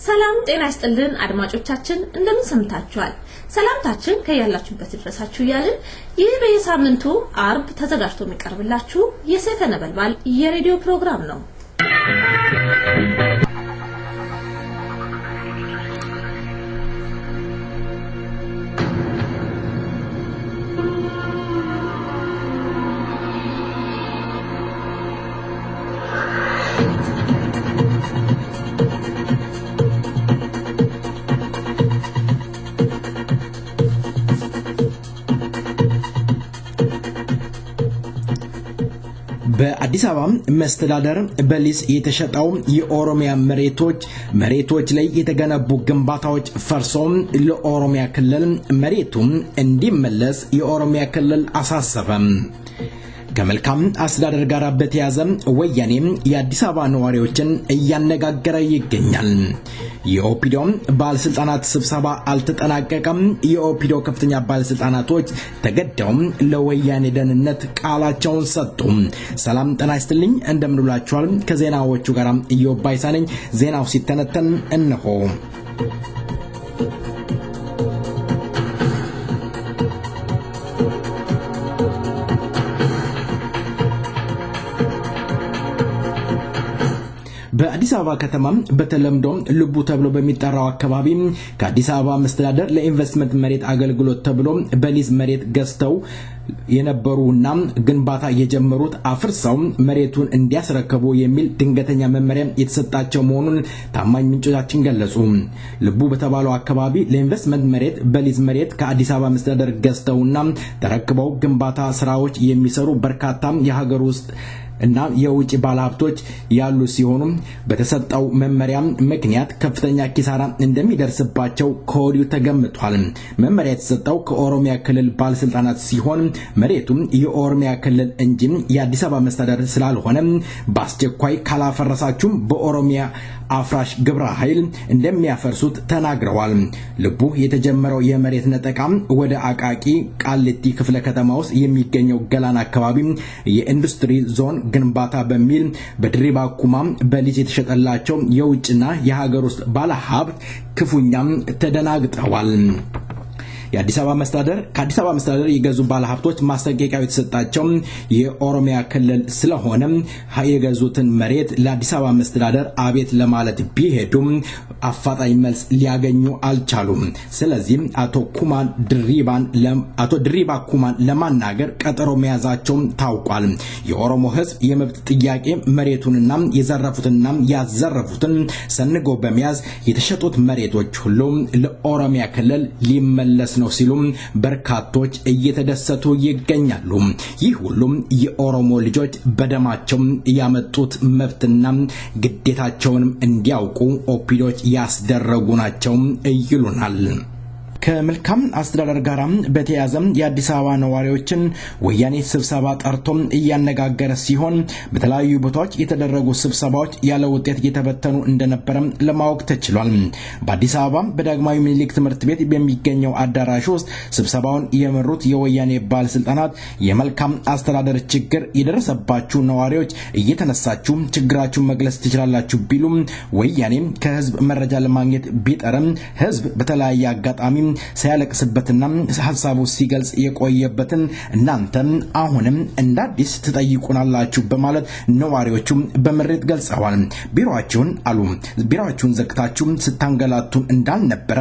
ሰላም ጤና ይስጥልን አድማጮቻችን እንደምን ሰምታችኋል ሰላምታችን ከያላችሁበት ድረሳችሁ ያልን ይህ በየሳምንቱ አርብ ተዘጋጅቶ የሚቀርብላችሁ የሰይፈ ነበልባል የሬዲዮ ፕሮግራም ነው በአዲስ አበባ መስተዳደር በሊዝ የተሸጠው የኦሮሚያ መሬቶች ላይ የተገነቡ ግንባታዎች ፈርሰው ለኦሮሚያ ክልል መሬቱን እንዲመለስ የኦሮሚያ ክልል አሳሰበ ከመልካም አስተዳደር ጋር በተያያዘ ወያኔ የአዲስ አበባ ነዋሪዎችን እያነጋገረ ይገኛል የኦፒዲዮ ባለስልጣናት ስብሰባ አልተጠናቀቀም የኦፒዲዮ ከፍተኛ ባለስልጣናቶች ተገደው ለወያኔ ደህንነት ቃላቸውን ሰጡ ሰላም ጤና ይስጥልኝ እንደምንላችኋል ከዜናዎቹ ጋር ኢዮባይሳ ነኝ ዜናው ሲተነተን እነሆ በአዲስ አበባ ከተማ በተለምዶ ልቡ ተብሎ በሚጠራው አካባቢ ከአዲስ አበባ መስተዳደር ለኢንቨስትመንት መሬት አገልግሎት ተብሎ በሊዝ መሬት ገዝተው የነበሩና ግንባታ የጀመሩት አፍርሰው መሬቱን እንዲያስረከቡ የሚል ድንገተኛ መመሪያ የተሰጣቸው መሆኑን ታማኝ ምንጮቻችን ገለጹ ልቡ በተባለው አካባቢ ለኢንቨስትመንት መሬት በሊዝ መሬት ከአዲስ አበባ መስተዳደር ገዝተውና ተረክበው ግንባታ ስራዎች የሚሰሩ በርካታ የሀገር ውስጥ እና የውጭ ባለሀብቶች ያሉ ሲሆኑ በተሰጠው መመሪያ ምክንያት ከፍተኛ ኪሳራ እንደሚደርስባቸው ከወዲሁ ተገምቷል መመሪያ የተሰጠው ከኦሮሚያ ክልል ባለስልጣናት ሲሆን መሬቱም የኦሮሚያ ክልል እንጂ የአዲስ አበባ መስተዳደር ስላልሆነ በአስቸኳይ ካላፈረሳችሁ በኦሮሚያ አፍራሽ ግብረ ኃይል እንደሚያፈርሱት ተናግረዋል ልቡ የተጀመረው የመሬት ነጠቃ ወደ አቃቂ ቃሊቲ ክፍለ ከተማ ውስጥ የሚገኘው ገላን አካባቢ የኢንዱስትሪ ዞን ግንባታ በሚል በድሪባ ኩማ በሊዝ የተሸጠላቸው የውጭና የሀገር ውስጥ ባለሀብት ክፉኛም ተደናግጠዋል የአዲስ አበባ መስተዳደር የገዙ ባለሀብቶች ማስጠንቀቂያ የተሰጣቸው የኦሮሚያ ክልል ስለሆነ የገዙትን መሬት ለአዲስ አበባ መስተዳደር አቤት ለማለት ቢሄዱም አፋጣኝ መልስ ሊያገኙ አልቻሉም ስለዚህ አቶ ድሪባ ኩማን ለማናገር ቀጠሮ መያዛቸው ታውቋል የኦሮሞ ህዝብ የመብት ጥያቄ መሬቱንና የዘረፉትና ያዘረፉትን ሰንጎ በመያዝ የተሸጡት መሬቶች ሁሉ ለኦሮሚያ ክልል ሊመለስ ነው ሲሉም በርካቶች እየተደሰቱ ይገኛሉ ይህ ሁሉም የኦሮሞ ልጆች በደማቸው ያመጡት መብትና ግዴታቸውን እንዲያውቁ ኦፒዲዮች ያስደረጉ ናቸው ይሉናል ከመልካም አስተዳደር ጋር በተያያዘ የአዲስ አበባ ነዋሪዎችን ወያኔ ስብሰባ ጠርቶ እያነጋገረ ሲሆን በተለያዩ ቦታዎች የተደረጉ ስብሰባዎች ያለ ውጤት እየተበተኑ እንደነበረ ለማወቅ ተችሏል በአዲስ አበባ በዳግማዊ ምኒልክ ትምህርት ቤት በሚገኘው አዳራሽ ውስጥ ስብሰባውን የመሩት የወያኔ ባለስልጣናት የመልካም አስተዳደር ችግር የደረሰባችሁ ነዋሪዎች እየተነሳችሁ ችግራችሁን መግለጽ ትችላላችሁ ቢሉም ወያኔ ከህዝብ መረጃ ለማግኘት ቢጠርም ህዝብ በተለያየ አጋጣሚ ሳያለቅስበትና ሐሳቡ ሲገልጽ የቆየበትን እናንተ አሁንም እንዳዲስ ተጠይቁናላችሁ በማለት ነዋሪዎቹ በመሬት ገልጸዋል ቢሮአችሁን ዘግታችሁ ስታንገላቱን እንዳልነበረ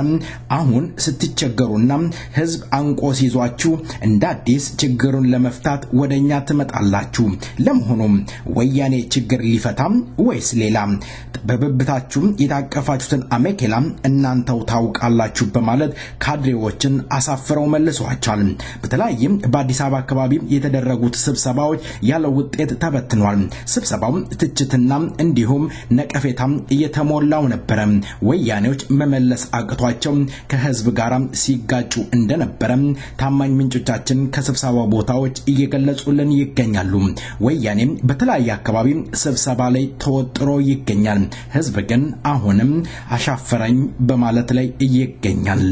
አሁን ስትቸገሩና ህዝብ አንቆ ሲይዟችሁ እንዳዲስ ችግሩን ለመፍታት ወደኛ ትመጣላችሁ ለመሆኑ ወያኔ ችግር ሊፈታ ወይስ ሌላ በብብታችሁ የታቀፋችሁትን አመኬላ እናንተው ታውቃላችሁ በማለት ካድሬዎችን አሳፍረው መልሰዋቸዋል በተለያየም በአዲስ አበባ አካባቢ የተደረጉት ስብሰባዎች ያለ ውጤት ተበትኗል ስብሰባው ትችትና እንዲሁም ነቀፌታም እየተሞላው ነበር ወያኔዎች መመለስ አቅቷቸው ከህዝብ ጋር ሲጋጩ እንደነበረ ታማኝ ምንጮቻችን ከስብሰባው ቦታዎች እየገለጹልን ይገኛሉ ወያኔ በተለያየ አካባቢ ስብሰባ ላይ ተወጥሮ ይገኛል ህዝብ ግን አሁንም አሻፈረኝ በማለት ላይ ይገኛል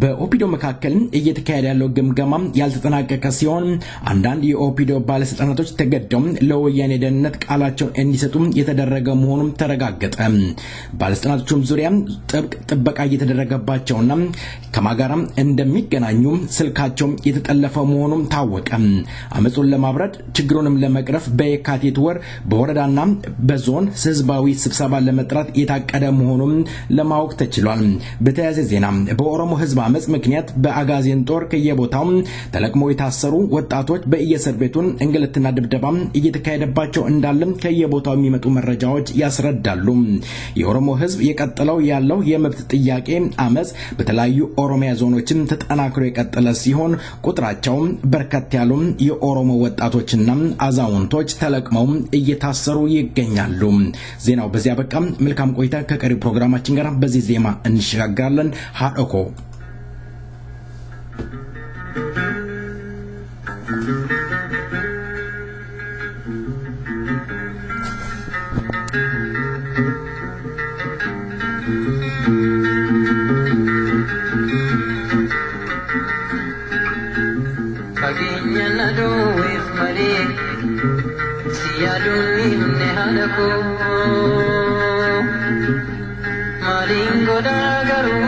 በኦፒዶ መካከል እየተካሄደ ያለው ግምገማ ያልተጠናቀቀ ሲሆን አንዳንድ የኦፒዶ ባለስልጣናቶች ተገደው ለወያኔ ደህንነት ቃላቸውን እንዲሰጡ የተደረገ መሆኑን ተረጋገጠ። ባለስልጣናቶቹም ዙሪያ ጥብቅ ጥበቃ እየተደረገባቸውና ከማጋራም እንደሚገናኙ ስልካቸው የተጠለፈ መሆኑን ታወቀ። አመጹን ለማብረድ ችግሩንም ለመቅረፍ በየካቲት ወር በወረዳና በዞን ህዝባዊ ስብሰባ ለመጥራት የታቀደ መሆኑን ለማወቅ ተችሏል። በተያያዘ ዜና በኦሮሞ ህዝብ አመጽ ምክንያት በአጋዜን ጦር ከየቦታው ተለቅመው የታሰሩ ወጣቶች በየእስር ቤቱን እንግልትና ድብደባ እየተካሄደባቸው እንዳለ ከየቦታው የሚመጡ መረጃዎች ያስረዳሉ። የኦሮሞ ህዝብ የቀጠለው ያለው የመብት ጥያቄ አመጽ በተለያዩ ኦሮሚያ ዞኖችን ተጠናክሮ የቀጠለ ሲሆን ቁጥራቸው በርከት ያሉ የኦሮሞ ወጣቶችና አዛውንቶች ተለቅመው እየታሰሩ ይገኛሉ። ዜናው በዚያ በቃ። መልካም ቆይታ ከቀሪ ፕሮግራማችን ጋር በዚህ ዜማ እንሸጋግራለን። ሃዶኮ Malingo dagaru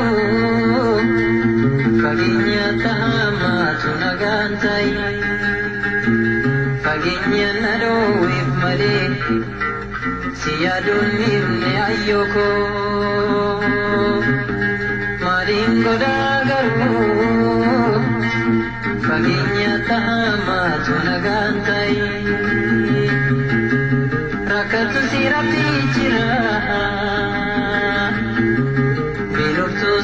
Faginya tahamatu nagantai Faginya nado if mali Siyadun imne ayyoko Malingo dagaru Faginya tahamatu nagantai Rakatu sirati jira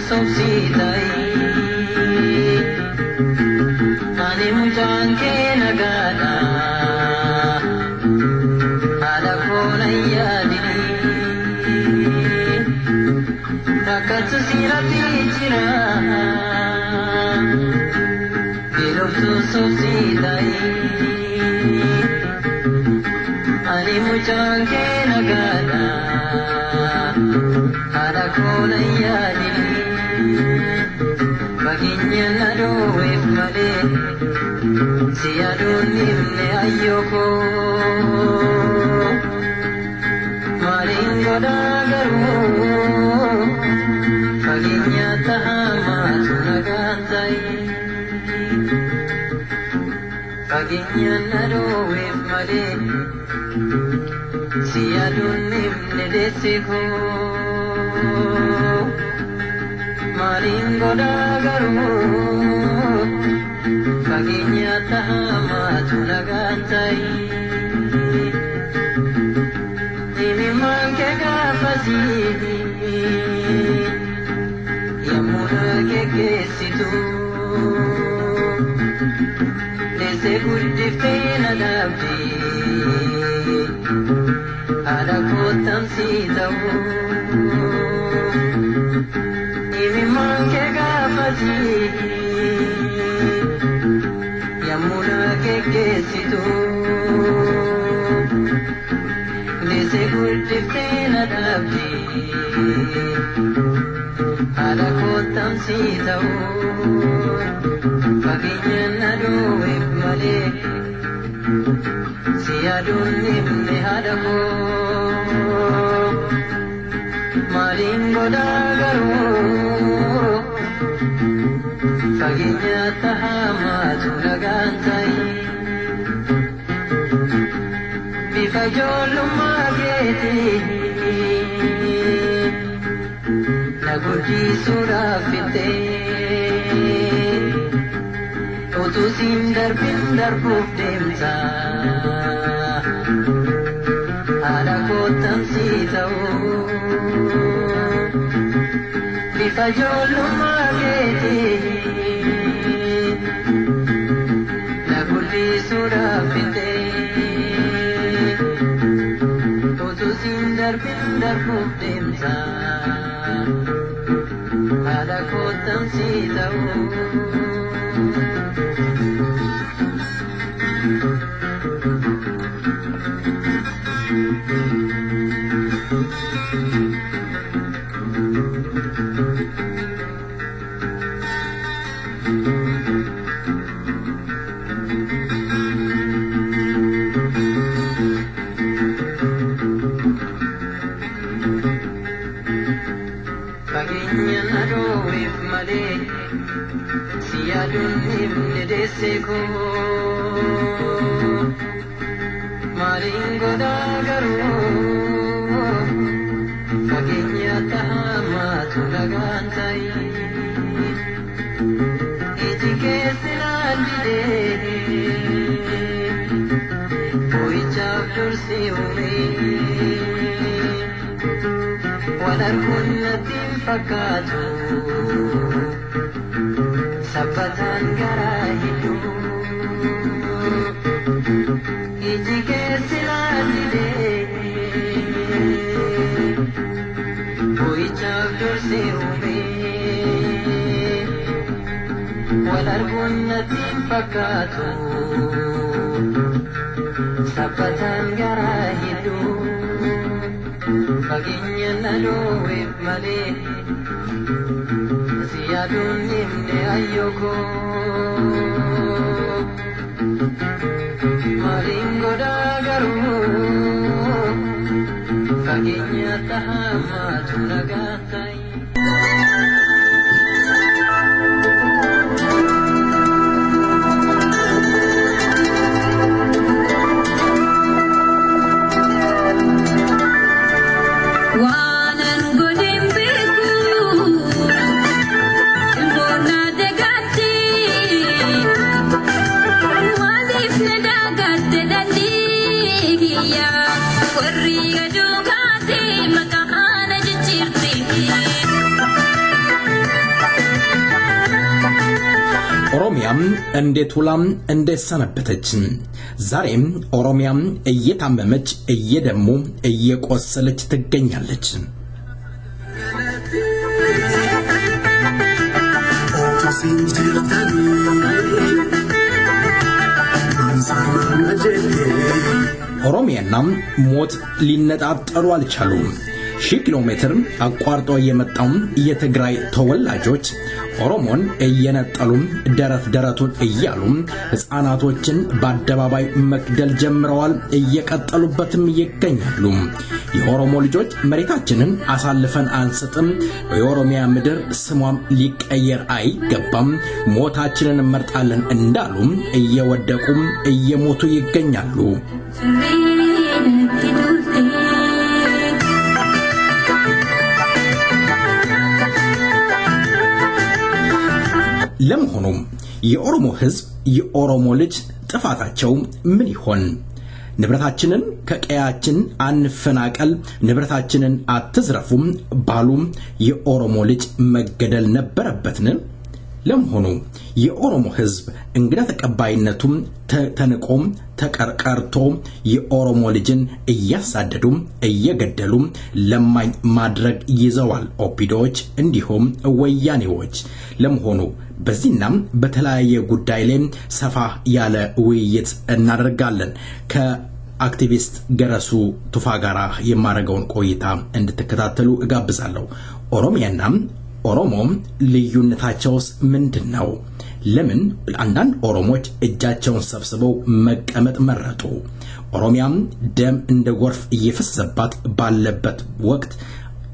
Sopsitai Ani mujan ke nagada Ada kona yadini Takat sirati jira Biloftu sopsitai Ani mujan ke nagada Ada kona yadini Faginya nado if male Siyadun imne ayyoko Malingo dagaru Faginya tahamatu nagantai Faginya nado if male Siyadun imne desiko Malingo dagaru Faginya tahamatu nagantai Imi manke gafasi Yamuna gegesitu Dese guddifte nadabdi Ada kotam sitawu Manke gafasi Yamuna gegesitu Dese guddifte nadabdi Ada kotam sitawu Faginya nado if male Siyadun imne hadako Malingo dagaru Faginya tahamatu nagantai Bifa jolum mageti Nagudi surafite Utusin darbin pufdemsa Ada kotam sitau Bifa jolum mageti Nagudi surafite Utusin darbin pufdemsa Ada kotam sitau Seko maringo dagaru faginya tama tunagantai ijike sinandide poi chapter siumi walar kunnatin fakatu sabatan garahidu ijike silande koi chapter se ume walar gunnatin fakatu sabatan garahidu baginya nalowe male Siyadun nimne ayoko maringo dagaru faginya tahama tunagatai ኦሮሚያም እንዴት ውላም እንዴት ሰነበተች ዛሬም ኦሮሚያም እየታመመች እየደሙ እየቆሰለች ትገኛለች ኦሮሚያና ሞት ሊነጣጠሩ አልቻሉም ሺህ ኪሎሜትር አቋርጦ የመጣው የትግራይ ተወላጆች ኦሮሞን እየነጠሉ ደረት ደረቱን እያሉ ህፃናቶችን በአደባባይ መክደል ጀምረዋል እየቀጠሉበትም ይገኛሉ የኦሮሞ ልጆች መሬታችንን አሳልፈን አንሰጥም የኦሮሚያ ምድር ስሟም ሊቀየር አይገባም ሞታችንን መርጣለን እንዳሉ እየወደቁ እየሞቱ ይገኛሉ ለምሆኑም የኦሮሞ ህዝብ የኦሮሞ ልጅ ጥፋታቸው ምን ይሆን ንብረታችንን ከቀያችን አንፈናቀል ንብረታችንን አትዝረፉም ባሉ የኦሮሞ ልጅ መገደል ነበረበትን ለምሆኑ የኦሮሞ ህዝብ እንግዳ ተቀባይነቱም ተንቆም ተቀርቀርቶ የኦሮሞ ልጅን እያሳደዱ እየገደሉ ለማኝ ማድረግ ይዘዋል ኦፒዶች እንዲሁም ወያኔዎች ለምሆኑ በዚህናም በተለያየ ጉዳይ ላይ ሰፋ ያለ ውይይት እናደርጋለን ከአክቲቪስት ገረሱ ቱፋ ጋራ የማረጋውን ቆይታ እንድትከታተሉ እጋብዛለሁ ኦሮሚያና ኦሮሞም ልዩነታቸውስ ምንድነው ለምን አንዳንድ ኦሮሞች እጃቸውን ሰብስበው መቀመጥ መረጡ ኦሮሚያም ደም እንደ ጎርፍ እየፈሰሰባት ባለበት ወቅት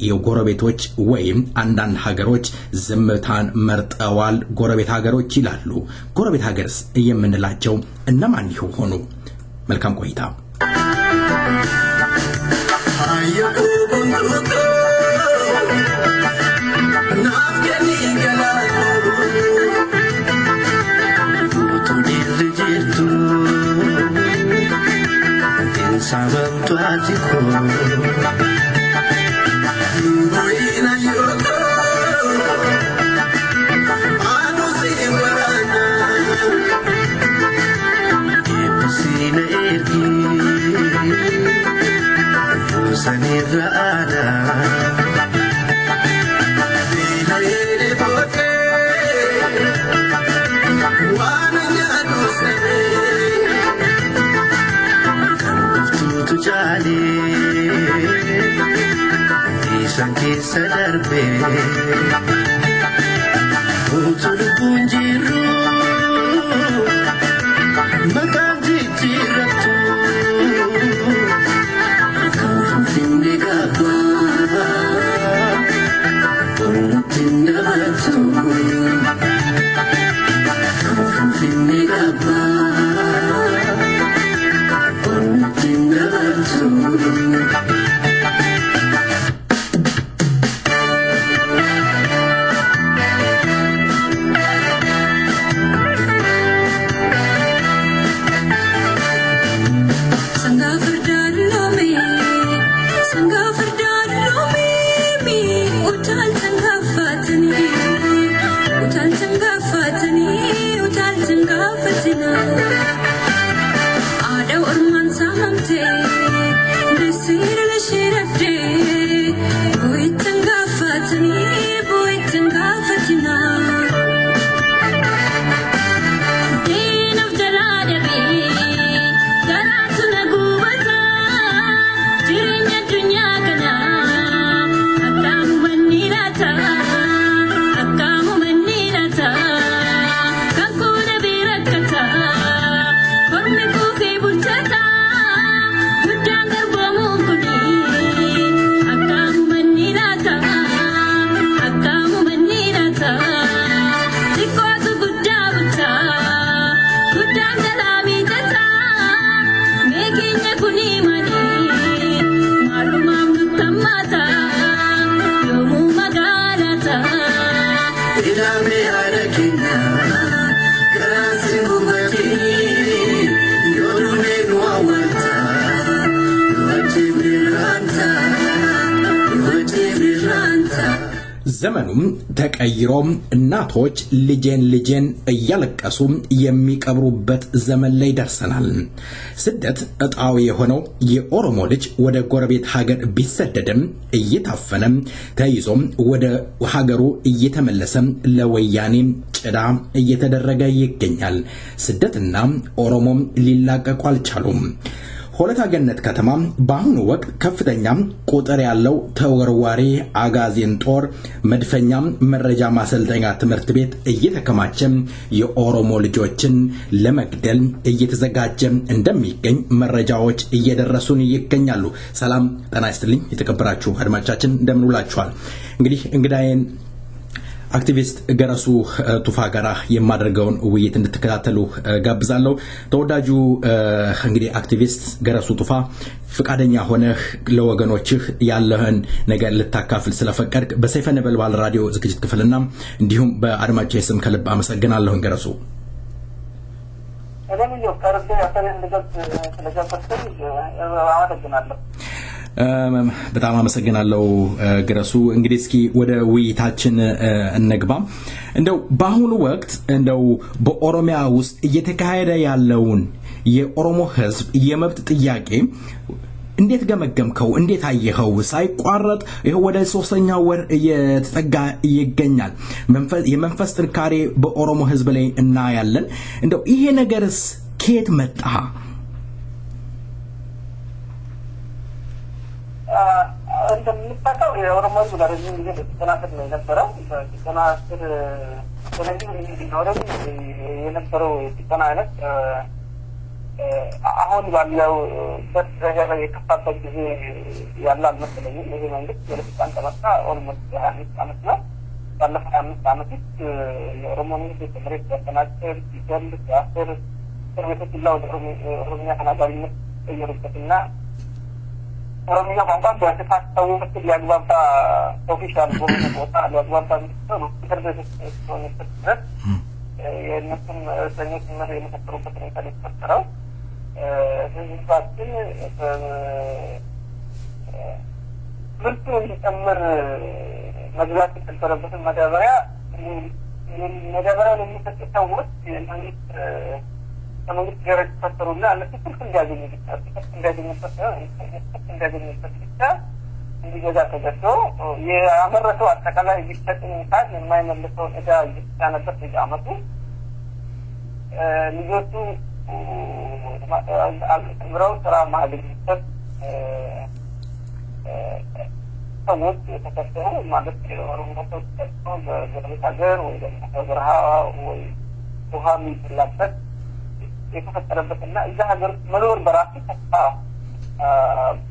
የጎረቤቶች ወይም አንዳንድ ሀገሮች ዝምታን መርጠዋል ጎረቤት ሀገሮች ይላሉ ጎረቤት ሀገርስ የምንላቸው እነማን ይሆኑ መልካም ቆይታ Sabantu atiko Boina yoko Anu siwarana Ipusina ergi Yusani raada Dina ere bote Wana nyadu sebe Jali Isanki sadarbe Utul punjiru maqaan jijjiirrattu kan finne gaabbaa onnatti dabaltu kan finne gaabbaa onnatti dabaltu. ዘመኑም ተቀይሮም እናቶች ልጄን እያለቀሱ የሚቀብሩበት ዘመን ላይ ደርሰናል። ስደት እጣው የሆነው የኦሮሞ ልጅ ወደ ጎረቤት ሀገር ቢሰደድም እየታፈነ ተይዞም ወደ ሀገሩ እየተመለሰ ለወያኔ ጭዳ እየተደረገ ይገኛል። ስደትና ኦሮሞም ሊላቀቁ አልቻሉም። ሆለታ ገነት ከተማ በአሁኑ ወቅት ከፍተኛ ቁጥር ያለው ተወርዋሪ አጋዚን ጦር መድፈኛ መረጃ ማሰልጠኛ ትምህርት ቤት እየተከማቸ የኦሮሞ ልጆችን ለመግደል እየተዘጋጀ እንደሚገኝ መረጃዎች እየደረሱን ይገኛሉ። ሰላም ጤና ይስጥልኝ የተከበራችሁ አድማጮቻችን እንደምን ውላችኋል? እንግዲህ አክቲቪስት ገረሱ ቱፋ ጋራ የማደርገውን ውይይት እንድትከታተሉ ጋብዛለሁ። ተወዳጁ እንግዲህ አክቲቪስት ገረሱ ቱፋ ፍቃደኛ ሆነህ ለወገኖችህ ያለህን ነገር ልታካፍል ስለፈቀድክ በሰይፈ ነበልባል ራዲዮ ዝግጅት ክፍልና እንዲሁም በአድማጮቼ ስም ከልብ አመሰግናለሁ። ገረሱ በጣም አመሰግናለሁ ገረሱ። እንግዲህ እስኪ ወደ ውይይታችን እንግባ። እንደው በአሁኑ ወቅት እንደው በኦሮሚያ ውስጥ እየተካሄደ ያለውን የኦሮሞ ህዝብ የመብት ጥያቄ እንዴት ገመገምከው? እንዴት አየኸው? ሳይቋረጥ ይሄ ወደ 3ኛው ወር እየተጠጋ ይገኛል። የመንፈስ ጥንካሬ በኦሮሞ ህዝብ ላይ እናያለን። እንደው ይሄ ነገርስ ከየት መጣ? እንደምንታውቀው የኦሮሞ ህዝብ ለረጅም ጊዜ በተጠናከር ነው የነበረው። በተጠናከር ስለዚህ የነበረው የጥናት አይነት አሁን ባለው በደረጃ ላይ የከፋበት ጊዜ ያለ አልመሰለኝም። ይሄ መንግስት የለስልጣን ተመጣ ኦልሞስት 25 ዓመት ነው። ባለፈው 5 ዓመት የኦሮሞ ህዝብ በመሬት ተጠናከር ሲገል ሲያስር ቤቶችና ወደ ኦሮሚያ ተናጋሪነት ተቀየሩበትና ኦሮሚያ ቋንቋ በተፋጠው ምክር ያግባባ ኦፊሻል በሆነ ቦታ ያግባባ ምክር ነው ተደረገ። የነሱም ሰኞች መረ የመሰከሩበት ሁኔታ ተፈጠረው። ህዝባችን ምርቱ እንዲጨምር መግዛት የተደረገበትን መዳበሪያ የሚሰጡ ሰዎች ከመንግስት ጋር ተፈጠሩና እነሱ ትርፍ እንዲያገኙ ብቻ እንዲገዛ ተገዶ የአመረተው አጠቃላይ ቢሰጥን እንኳን የማይመልሰውን ዕዳ እየተጫነበት በየዓመቱ ልጆቹ አልተምረው ስራ ማግኘት ሰዎች ተከተሉ ማለት የኦሮሞ ሰዎች በጎረቤት ሀገር ወይ ደግሞ በበረሃ ወይ ውሃ የሚፈላበት የተፈጠረበትና እዛ ሀገር መኖር በራሱ ተስፋ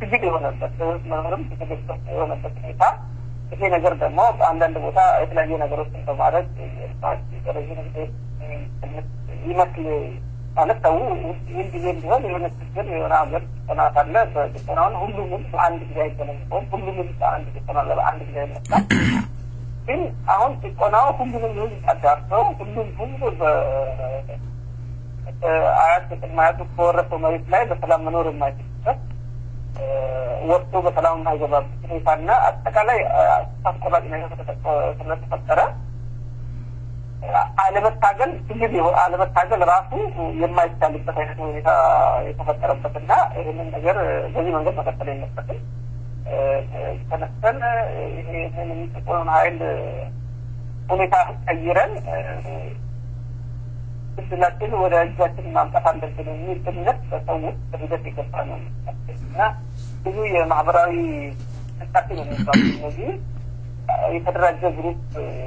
ትግል የሆነበት መኖርም ትግል የሆነበት ሁኔታ ይሄ ነገር ደግሞ አንዳንድ ቦታ የተለያዩ ነገሮችን በማድረግ ይመስል ማለት ሰው ጊዜ ቢሆን የሆነ ችግር የሆነ ሀገር ጥናት አለ በጥናውን ሁሉም አንድ ጊዜ አይገናኝም ሁሉም አንድ ጊዜ ተናለ አንድ ጊዜ ይመጣል ግን አሁን ጥቆናው ሁሉንም አዳርሰው ሁሉ በአያት ተማያቱ ተወረሰው መሬት ላይ በሰላም መኖር የማይችልበት ወጥቶ በሰላም የማይገባበት ሁኔታና አጠቃላይ አስቆራጭ ነገር ተፈጠረ አለመታገል ራሱ የማይቻልበት አይነት ሁኔታ የተፈጠረበትና ይሄንን ነገር በዚህ መንገድ መቀጠል የለበትም ተነስተን ይሄንን የሚጠቆመውን ኃይል ሁኔታ ቀይረን ስለዚህ ወደ እጃችን ማምጣት አለብን የሚል እምነት በሰው በሂደት የገባ ነው እና ብዙ የማህበራዊ እንቅስቃሴ ነው የሚባለው የተደራጀ ግሩፕ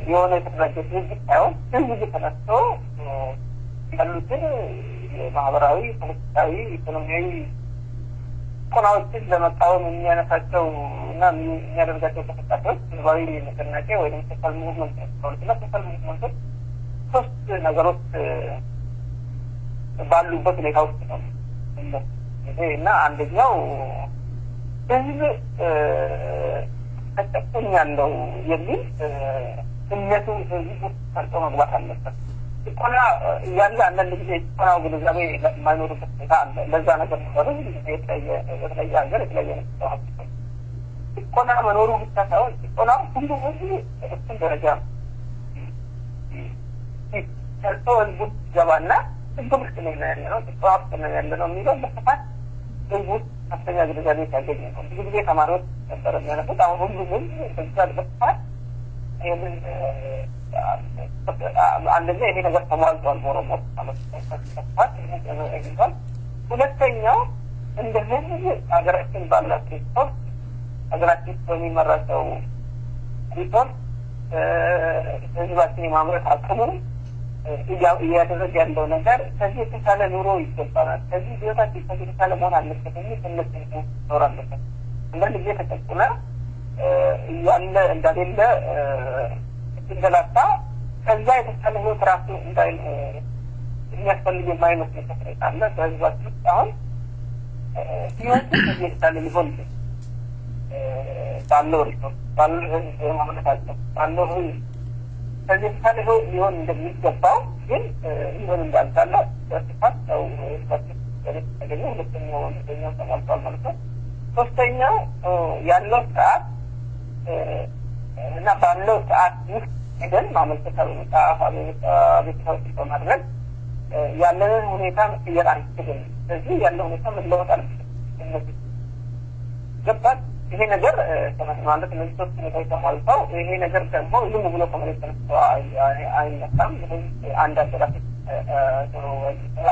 የሆነ የተደራጀ ድርጅት ሳይሆን ህዝብ ተነስቶ ያሉትን የማህበራዊ ፖለቲካዊ ኢኮኖሚያዊ ቆናዎችን ለመቃወም የሚያነሳቸው እና የሚያደርጋቸው እንቅስቃሴዎች ህዝባዊ ንቅናቄ ወይም ሶሻል ሙቭመንት ነው ሶሻል ሙቭመንት ሶስት ነገሮች ባሉበት ሁኔታ ውስጥ ነው እና አንደኛው ህዝብ ተጠቅኛለሁ የሚል እምነቱ ህዝብ ሰርቶ መግባት አለበት ቆና ያለ አንዳንድ ጊዜ ቆናው ግንዛቤ የማይኖርበት ሁኔታ አለ ለዛ ነገር ነው የተለያየ ሀገር የተለያየ ነው ቆና መኖሩ ብቻ ሳይሆን ቆናው ሁሉ ህዝብ እሱን ደረጃ ሰርቶ ህዝቡ ገባና ህዝቡ ነው ያለው ተቋፍ ነው ያለው የሚለው በስፋት ህዝቡ ከፍተኛ ግንዛቤ ያገኘ ነው ብዙ ጊዜ ተማሪዎች ነበር የሚያነሱት አሁን ሁሉም በዛል በስፋት ይሄንን አንደኛ ይሄ ነገር ተሟልቷል ኦሮሞ ማለት ተስፋት ይሄን ሁለተኛው እንደ ህዝብ ሀገራችን ባላት ሪፖርት ሀገራችን በሚመራው ሪፖርት ህዝባችን የማምረት አቅሙ እያደረገ ያለው ነገር ከዚህ የተሻለ ኑሮ ይገባናል ከዚህ ህይወታችን ከዚህ የተሻለ መሆን አለበት የሚል ትልቅ ኖር አለበት እንደዚህ ጊዜ ተጠቅመ ያለ እንዳሌለ እንደላታ ከዛ የተሻለ ህይወት ራሱ እንዳይል የሚያስፈልግ የማይመስል ተፈጥሮ አለ በህዝባችን አሁን ህይወት ከዚህ የተሻለ ሊሆን ባለው ሪፖርት ባለው ማመለካከት ባለው ከዚህ የተሻለ ሊሆን እንደሚገባው ግን ይሆን እንዳልታለ በስፋት ነው ተገኘው ሁለተኛው ተማልቷል ማለት ነው ሶስተኛው ያለው ሰዓት እና ባለው ሰዓት ውስጥ ሄደን ማመልከቻው ቤተሰቦች በማድረግ ያለንን ሁኔታ መቀየር አንችልም ስለዚህ ያለው ሁኔታ መለወጥ አለበት ገባል ይሄ ነገር ማለት ነው ሶስት ሁኔታዎች ተሟልተው ይሄ ነገር ደግሞ ዝም ብሎ ከመሬት ተነስቶ አይነሳም አንድ አደራሽ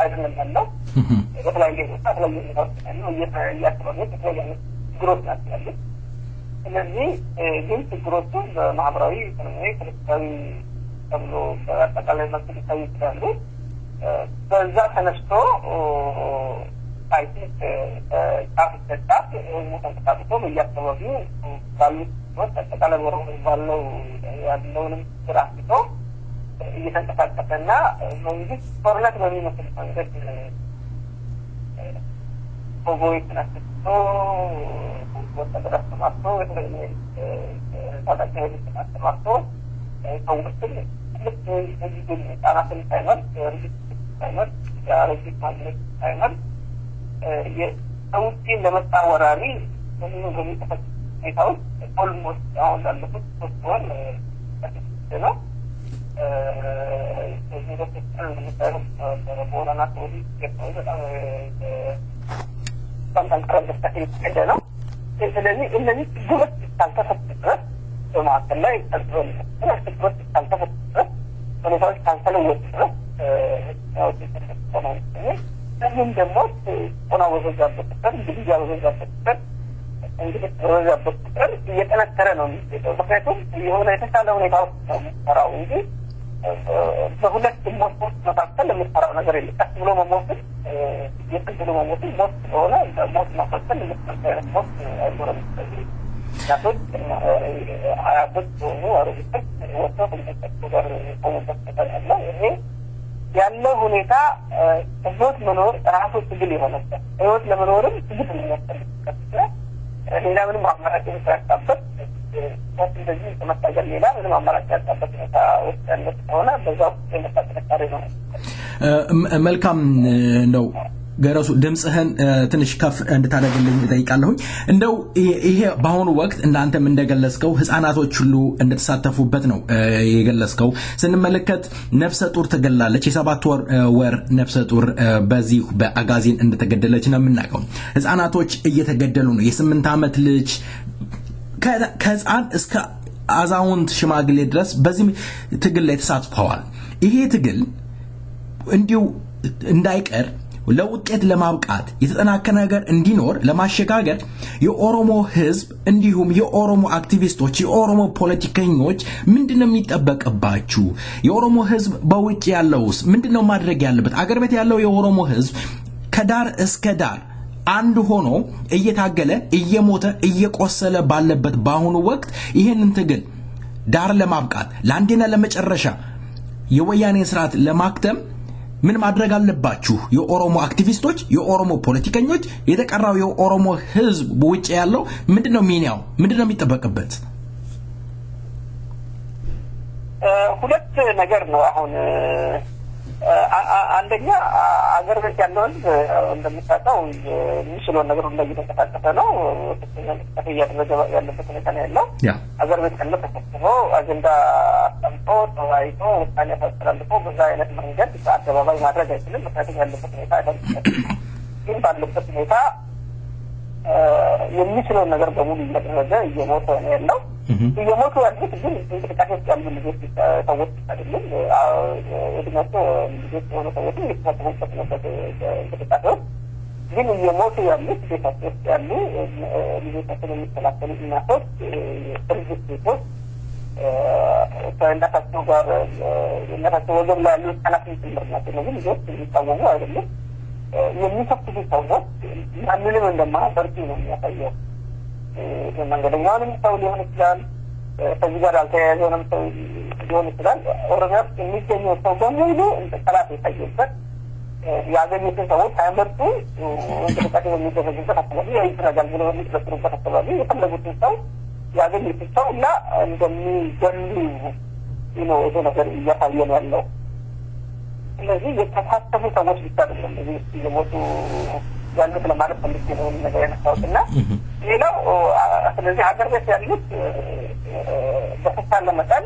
አይደለም ያለው የተለያየ ቦታ የተለያየ ሁኔታዎች ነው እያስተባበረ የተለያየ ችግሮች ናቸው ያሉት ስለዚህ ግን ችግሮቹ በማህበራዊ ኢኮኖሚያዊ ፖለቲካዊ ተብሎ በአጠቃላይ መልክ ሊታዩ ይችላሉ በዛ ተነስቶ አይቲክ ጫፍ ተንቀሳቅሶ በየአካባቢው ባሉት አጠቃላይ ባለው ያለውንም ስራ አስቶ እየተንቀሳቀሰና መንግስት ጦርነት በሚመስል መንገድ ቦይ ተነስቶ ወጣቶች ተማርቶ የተለያዩ ታጣቂዎች ተማርቶ ሰዎችን ልክ እዚህ ጣናትን ሳይመር ሳይመር ያረጅት ማለት ሳይመር የውጪን ለመጣወራሪ ምንም በሚተፈት ሁኔታዎች ኦልሞስት አሁን ላለፉት 3 ወር ነው እዚህ በተሰጠን ምሳሌ በቦራና ቶዲ በጣም ከረስተህ ነው ስለዚህ እነዚህ ችግሮች ካልተፈጠረ በማዕከል ላይ ችግሮች ካልተፈጠረ ሁኔታዎች ካልተለወጡ ይህም ደግሞ ቆና ወዘጋበት ቁጥር እንግዲህ ያወዘጋበት ቁጥር እንግዲህ ወዘጋበት ቁጥር እየጠነከረ ነው የሚሄደው ምክንያቱም የሆነ የተሻለ ሁኔታ ውስጥ ነው የሚሰራው እንጂ በሁለት ሞት መካከል ለምትሰራው ነገር የለም። ቀስ ብሎ መሞትን የቅድሉ መሞትን ሞት ሆነ ሞት መካከል ለምትሰራው ሞት አይኖርም። ያቶች አያቶች ሆኖ አሮጊቶች ወጥተው ከሚጠቀሱ ጋር ቆሙበት ተጠቅላላ ይሄ ያለው ሁኔታ ህይወት መኖር ራሱ ትግል የሆነበት ህይወት ለመኖርም ትግል የሚያስፈልግበት ሌላ ምንም አማራጭ ያጣበት እንደዚህ ተመጣጣኝ ሌላ ምንም አማራጭ ያጣበት ሁኔታ ውስጥ ያለ ሆነ በዛው የመጣጠቃሪ ነው። መልካም ነው። ገረሱ ድምጽህን ትንሽ ከፍ እንድታደርግልኝ እጠይቃለሁ። እንደው ይሄ በአሁኑ ወቅት እናንተም እንደገለጽከው ህፃናቶች ሁሉ እንደተሳተፉበት ነው የገለጽከው። ስንመለከት ነፍሰ ጡር ተገላለች። የ7 ወር ነፍሰ ጡር በዚህ በአጋዚን እንደተገደለች ነው የምናውቀው። ህፃናቶች እየተገደሉ ነው። የ8 ዓመት ልጅ ከህፃን እስከ አዛውንት ሽማግሌ ድረስ በዚህ ትግል ላይ ተሳትፈዋል። ይሄ ትግል እንዲሁ እንዳይቀር ለውጤት ለማብቃት የተጠናከረ ነገር እንዲኖር ለማሸጋገር የኦሮሞ ህዝብ እንዲሁም የኦሮሞ አክቲቪስቶች የኦሮሞ ፖለቲከኞች ምንድነው የሚጠበቅባችሁ? የኦሮሞ ህዝብ በውጭ ያለውስ ምንድነው ማድረግ ያለበት? አገር ቤት ያለው የኦሮሞ ህዝብ ከዳር እስከ ዳር አንድ ሆኖ እየታገለ እየሞተ እየቆሰለ ባለበት ባሁኑ ወቅት ይሄንን ትግል ዳር ለማብቃት ለአንዴና ለመጨረሻ የወያኔ ስርዓት ለማክተም ምን ማድረግ አለባችሁ? የኦሮሞ አክቲቪስቶች የኦሮሞ ፖለቲከኞች የተቀራው የኦሮሞ ህዝብ በውጭ ያለው ምንድነው ሚናው? ምንድነው የሚጠበቅበት? ሁለት ነገር ነው። አሁን አንደኛ አገር ቤት ያለው እንደምታውቀው የሚችለው ነገር ሁሉ እየተንቀሳቀሰ ነው። ተከታታይ እያደረገ ያለበት ሁኔታ ነው ያለው። አገር ቤት ያለው ተሰብስቦ አጀንዳ አስቀምጦ ተወያይቶ ውሳኔ አስተላልፎ በዛ አይነት መንገድ በአደባባይ ማድረግ አይችልም። ምክንያቱም ያለበት ሁኔታ አይደለም። ግን ባለበት ሁኔታ የሚችለው ነገር በሙሉ እያደረገ እየሞተ ነው ያለው። እየሞቱ ያሉት ግን እንቅስቃሴዎች ያሉ ልጆች ሰዎች አይደለም። እድሜያቸው ልጆች የሆኑ ሰዎች የሚሳተፉበት ነበር እንቅስቃሴዎች። ግን እየሞቱ ያሉት ቤታቸው ውስጥ ያሉ ልጆቻቸውን የሚከላከሉ እናቶች፣ የልጆች ሴቶች ከእናታቸው ጋር እናታቸው ወገብ ላይ ያሉ ህጻናትን ጭምር ናቸው። እነዚህ ልጆች የሚቃወሙ አይደለም። የሚከፍቱ ሰዎች ማንንም እንደማያበርቱ ነው የሚያሳየው። መንገደኛውንም ሰው ሊሆን ይችላል፣ ከዚህ ጋር ያልተያያዘውንም ሰው ሊሆን ይችላል። ኦሮሚያ ውስጥ የሚገኘው ሰው በሙሉ ጠላት የታየበት ያገኙትን ሰዎች ሳይመርጡ እንቅስቃሴ በሚደረግበት አካባቢ ይደረጋል ብለው የሚጠረጥሩበት አካባቢ የፈለጉትን ሰው ያገኙትን ሰው እና እንደሚገሉ ነው ይሄ ነገር እያሳየ ነው ያለው። ስለዚህ የተሳተፉ ሰዎች ብቻ አይደለም እዚህ የሞቱ ያሉት ለማለት ፈልጌ ነው ነገር ያነሳሁትና ሌላው ስለዚህ ሀገር ቤት ያሉት በተቻለ መጠን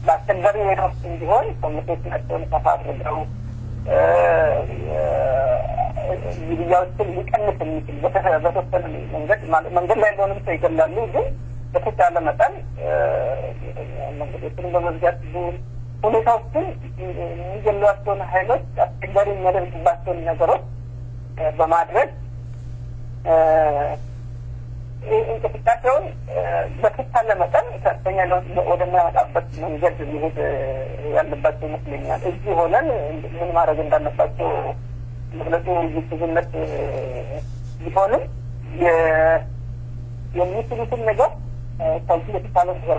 በአስቸጋሪ ሁኔታ ውስጥ እንዲሆን ኮሚቴሽናቸውን ሰፋ አድርገው ግድያዎችን ሊቀንስ የሚችል በተወሰነ መንገድ ላይ ያለውንም ሰው ይገላሉ። ግን በተቻለ መጠን መንገዶችን በመዝጋት ሁኔታዎችን የሚገሏቸውን ኃይሎች አስቸጋሪ የሚያደርጉባቸውን ነገሮች በማድረግ እንቅስቃሴውን በተቻለ መጠን ከፍተኛ ለውጥ ወደሚያመጣበት መንገድ ሊሄድ ያለባቸው ይመስለኛል። እዚህ ሆነን ምን ማድረግ እንዳለባቸው መግለጹ ዝግጁነት ቢሆንም የሚችሉትን ነገር ከዚህ የተሻለ ነገር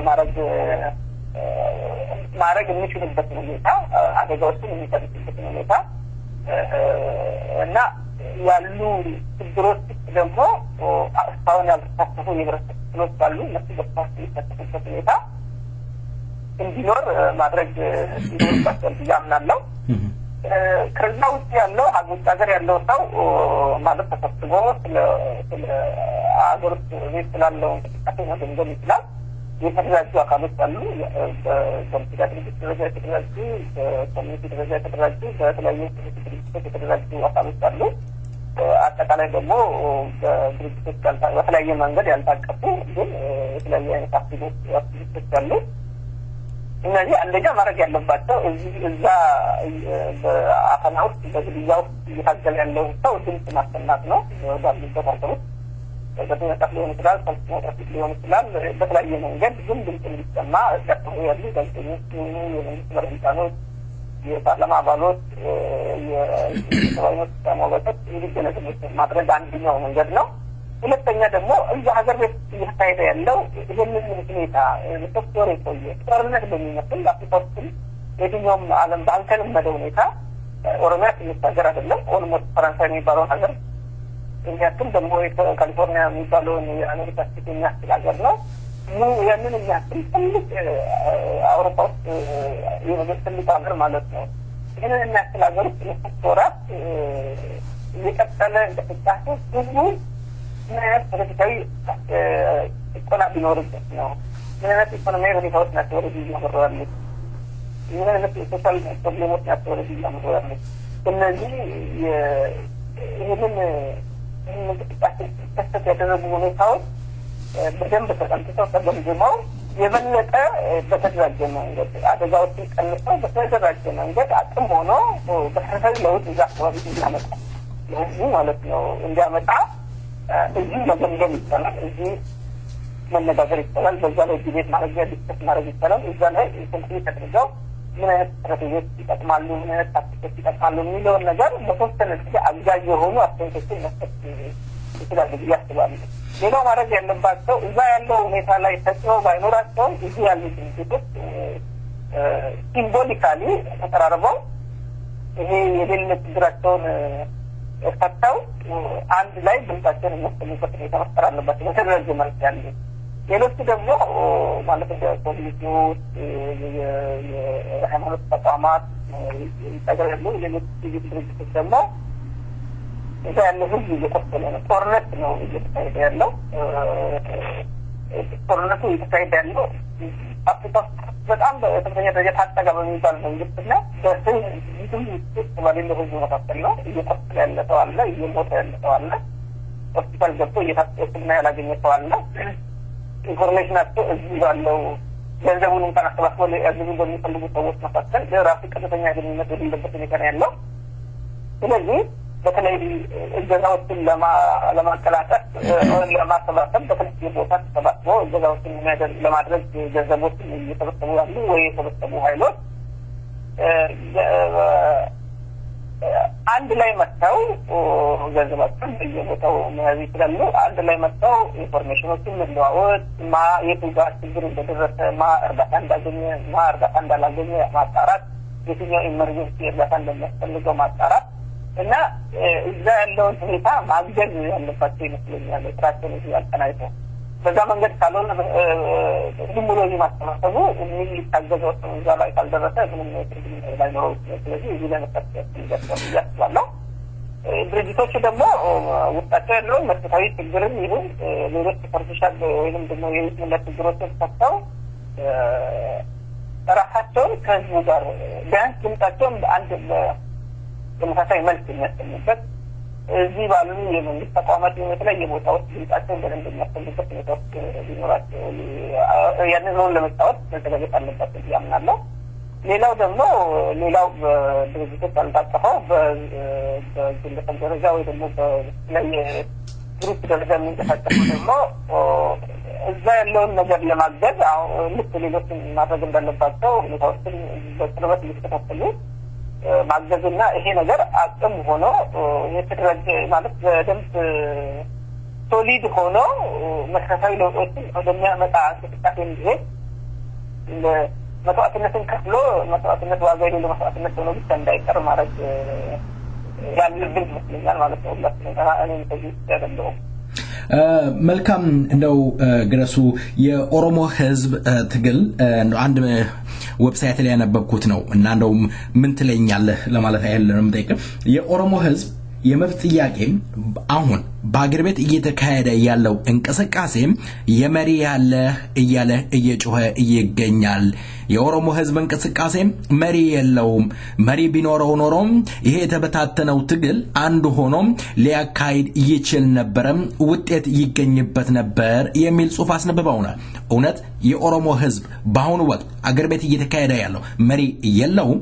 ማድረግ የሚችሉበት ሁኔታ አደጋዎችን የሚቀንሱበት ሁኔታ እና ያሉ ችግሮች ደግሞ እስካሁን ያልተሳተፉ የህብረተሰብ ክፍሎች አሉ። እነሱ በስፋት የሚሳተፉበት ሁኔታ እንዲኖር ማድረግ ይኖርባቸዋል ብዬ አምናለሁ። ከዛ ውጭ ያለው ውጭ ሀገር ያለው ሰው ማለት ተሰብስቦ ስለ አገር ውስጥ ቤት ስላለው እንቅስቃሴ መገምገም ይችላል። የተደራጁ አካሎች አሉ። በፖለቲካ ድርጅት ደረጃ የተደራጁ፣ በኮሚኒቲ ደረጃ የተደራጁ፣ በተለያዩ ድርጅቶች የተደራጁ አካሎች አሉ። አጠቃላይ ደግሞ በድርጅቶች በተለያየ መንገድ ያልታቀፉ ግን የተለያዩ አይነት አክቲቪስቶች አሉ። እነዚህ አንደኛ ማድረግ ያለባቸው እዛ በአፈና ውስጥ በግድያ ውስጥ እየታገለ ያለው ሰው ድምፅ ማሰማት ነው ባሉበት ሀገር ውስጥ። በተመጣጣኝ ሊሆን ይችላል ተመጣጣኝ ሊሆን ይችላል በተለያየ መንገድ ግን ድምጽ እንዲሰማ እያደረጉ ያሉ ጋዜጠኞች የመንግስት ባለስልጣኖች የፓርላማ አባሎች የሰብአዊነት ተሟጋቾች እንዲገለጹ ማድረግ አንደኛው መንገድ ነው። ሁለተኛ ደግሞ እዛ ሀገር ቤት እየተካሄደ ያለው ይህንን ሁኔታ ሶፍትዌር የቆየ ጦርነት በሚመስል አፍሪካ ውስጥ የትኛውም ዓለም ባልተለመደ ሁኔታ ኦሮሚያ ትንሽ ሀገር አይደለም። ኦልሞስት ፈረንሳይ የሚባለውን ሀገር የሚያክል ደግሞ ካሊፎርኒያ የሚባለውን የአሜሪካ ስቴት የሚያክል ሀገር ነው። ያንን የሚያክል ትልቅ አውሮፓ ውስጥ ትልቅ ሀገር ማለት ነው። ይህንን የሚያክል ሀገር ውስጥ ለሶስት ወራት የቀጠለ እንቅስቃሴ ህዝቡ ምን አይነት ፖለቲካዊ ጭቆና ቢኖርበት ነው? ምን አይነት ኢኮኖሚያዊ ሁኔታዎች ናቸው ወደዚህ እያመሩ ያሉት? ምን አይነት ሶሻል ፕሮብሌሞች ናቸው ወደዚህ እያመሩ ያሉት? እነዚህ ይህንን እንቅስቃሴ ተከሰት ያደረጉ ሁኔታዎች በደንብ ተጠንቅቀው ተገምግመው የበለጠ በተደራጀ መንገድ አደጋዎችን ቀንሰው በተደራጀ መንገድ አቅም ሆኖ በተለይ ለውጥ እዛ አካባቢ እንዲያመጣ ለህዝቡ ማለት ነው እንዲያመጣ እዚህ መገምገም ይቻላል። እዚህ መነጋገር ይቻላል። በዛ ላይ ዲቤት ማድረግ ዲስከስ ማድረግ ይቻላል። እዛ ላይ ኮንክሪት አድርገው ምን አይነት ስትራቴጂዎች ይጠቅማሉ፣ ምን አይነት ታክቲኮች ይጠቅማሉ የሚለውን ነገር በተወሰነ ጊዜ አጋዥ የሆኑ አስተያየቶችን መስጠት ይችላል ብዬ አስባለሁ። ሌላው ማድረግ ያለባቸው እዛ ያለው ሁኔታ ላይ ተጽዕኖ ባይኖራቸውም እዚህ ያሉ ድርጅቶች ሲምቦሊካሊ ተቀራርበው ይሄ የሌለ ችግራቸውን ፈተው አንድ ላይ ድምጻቸውን የሚያሰሙበት ሁኔታ መፍጠር አለባቸው በተደራጀ መልክ ያሉ። ሌሎቹ ደግሞ ማለት ኮሚኒቲዎች፣ የሃይማኖት ተቋማት ይጠቅላሉ። ሌሎች ድርጅቶች ደግሞ እዛ ያለው ህዝብ እየቆሰለ ነው። ጦርነት ነው እየተካሄደ ያለው። ጦርነቱ እየተካሄደ ያለው አፍሪካ በጣም በከፍተኛ ደረጃ ታጠቃ በሚባል መንግስትና በህዝብ ውስጥ ባለው ህዝብ መካከል ነው። እየቆሰለ ያለ ሰው አለ፣ እየሞተ ያለ ሰው አለ፣ ሆስፒታል ገብቶ እየታጠቀና ያላገኘ ሰው አለ። ኢንፎርሜሽናቸው እዚህ ባለው ገንዘቡን እንኳን አሰባስበው ሊያዝዙ በሚፈልጉ ሰዎች መካከል ለራሱ ቀጥተኛ ግንኙነት የሌለበት ሁኔታ ነው ያለው። ስለዚህ በተለይ እገዛዎችን ለማቀላጠፍ ለማሰባሰብ በተለያየ ቦታ ተሰባስበው እገዛዎችን ለማድረግ ገንዘቦችን እየተሰበሰቡ ያሉ ወይ የተሰበሰቡ ኃይሎች አንድ ላይ መጥተው ገንዘባቸውን በየቦታው መያዝ ይችላሉ። አንድ ላይ መጥተው ኢንፎርሜሽኖችን መለዋወጥ፣ የቱ ጋር ችግር እንደደረሰ፣ እርዳታ እንዳገኘ፣ እርዳታ እንዳላገኘ ማጣራት፣ የትኛው ኢመርጀንሲ እርዳታ እንደሚያስፈልገው ማጣራት እና እዛ ያለውን ሁኔታ ማገዝ ያለባቸው ይመስለኛል። ስራቸውን እዚህ አጠናይተው በዛ መንገድ ካልሆነ ዝም ብሎ ማስተማሰቡ የሚታገዘው እዛ ላይ ካልደረሰ ምንም ትርጉም ላይኖረው ይችላል። ስለዚህ እዚህ ላይ መሳተፍ ያስፈልጋል። ድርጅቶቹ ውስጣቸው ያለውን መሰረታዊ ችግርን ይሁን ሌሎች ሱፐርፊሻል ወይንም ደግሞ የይስሙላ ችግሮችን ፈተው ራሳቸውን ከህዝቡ ጋር ቢያንስ ድምጻቸውን በአንድ ተመሳሳይ መልክ የሚያሰሙበት እዚህ ባሉ የመንግስት ተቋማት የተለያየ ቦታዎች ድምጻቸውን በደንብ የሚያሰሙበት ሁኔታዎች ሊኖራቸው ያንን ሮል ለመጫወት መዘጋጀት አለባቸው ያምናለሁ። ሌላው በድርጅቶች አልታቀፈው በግለሰብ ደረጃ ወይ ደግሞ በተለያየ ግሩፕ ደረጃ የሚንቀሳቀሱ ደግሞ እዛ ያለውን ነገር ለማገዝ ልክ ሌሎችን ማድረግ እንዳለባቸው ሁኔታዎችን በቅርበት እየተከታተሉ ማገዝና ይሄ ነገር አቅም ሆኖ የተደረጀ ማለት በደንብ ሶሊድ ሆኖ መሰረታዊ ለውጦችን ወደሚያመጣ እንቅስቃሴ እንዲሄድ መስዋዕትነትን ከፍሎ መስዋዕትነት ዋጋ የሌለው መስዋዕትነት ሆኖ ብቻ እንዳይቀር ማድረግ ያለብን ይመስለኛል ማለት ነው። እኔም ከዚህ ያደለው መልካም እንደው ግረሱ የኦሮሞ ህዝብ ትግል አንድ ዌብሳይት ላይ ያነበብኩት ነው እና እንደው ምን ትለኛለህ ለማለት አይደለም የምጠይቀው የኦሮሞ ህዝብ የመብት ጥያቄ አሁን በአገር ቤት እየተካሄደ ያለው እንቅስቃሴ የመሪ ያለ እያለ እየጮኸ ይገኛል። የኦሮሞ ህዝብ እንቅስቃሴ መሪ የለውም። መሪ ቢኖረው ኖሮ ይሄ የተበታተነው ትግል አንድ ሆኖ ሊያካሂድ ይችል ነበር፣ ውጤት ይገኝበት ነበር የሚል ጽሑፍ አስነብበውናል። እውነት የኦሮሞ ህዝብ በአሁኑ ወቅት አገር ቤት እየተካሄደ ያለው መሪ የለውም?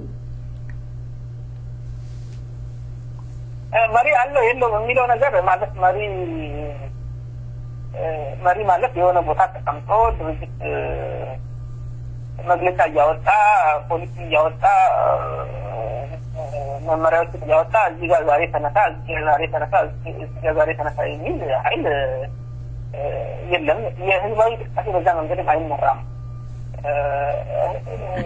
መሪ አለው የለውም የሚለው ነገር ማለት መሪ መሪ ማለት የሆነ ቦታ ተቀምጦ ድርጅት መግለጫ ያወጣ ፖሊሲ ያወጣ መመሪያዎች ያወጣ እዚህ ጋር ዛሬ ተነሳ የሚል ኃይል የለም። የህዝባዊ እንቅስቃሴ በዛ መንገድ አይመራም።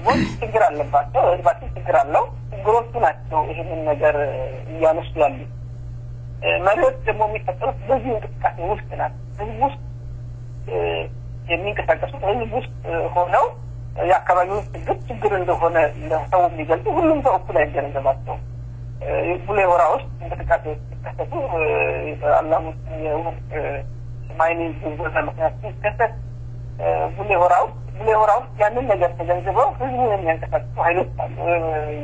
ወጥ ችግር አለባቸው። ህዝባችን ችግር አለው። ችግሮቹ ናቸው ይሄንን ነገር እያነሱ ያሉ። መሪዎች ደግሞ የሚፈጠሩት በዚህ እንቅስቃሴ ውስጥ ናቸው። ህዝብ ውስጥ የሚንቀሳቀሱት ህዝብ ውስጥ ሆነው የአካባቢው ችግር እንደሆነ ለሰው የሚገልጹ ሁሉም ሰው እኩል አይገነዘባቸው። ቡሌ ሆራ ውስጥ እንቅስቃሴ ሲከሰቱ አላሙት የውስጥ ማይኒንግ ምክንያት ሲከሰት ቡሌ ሆራ ውስጥ ያንን ነገር ተገንዝበው ህዝቡ የሚያንቀሳቅሱ ኃይሎች አሉ።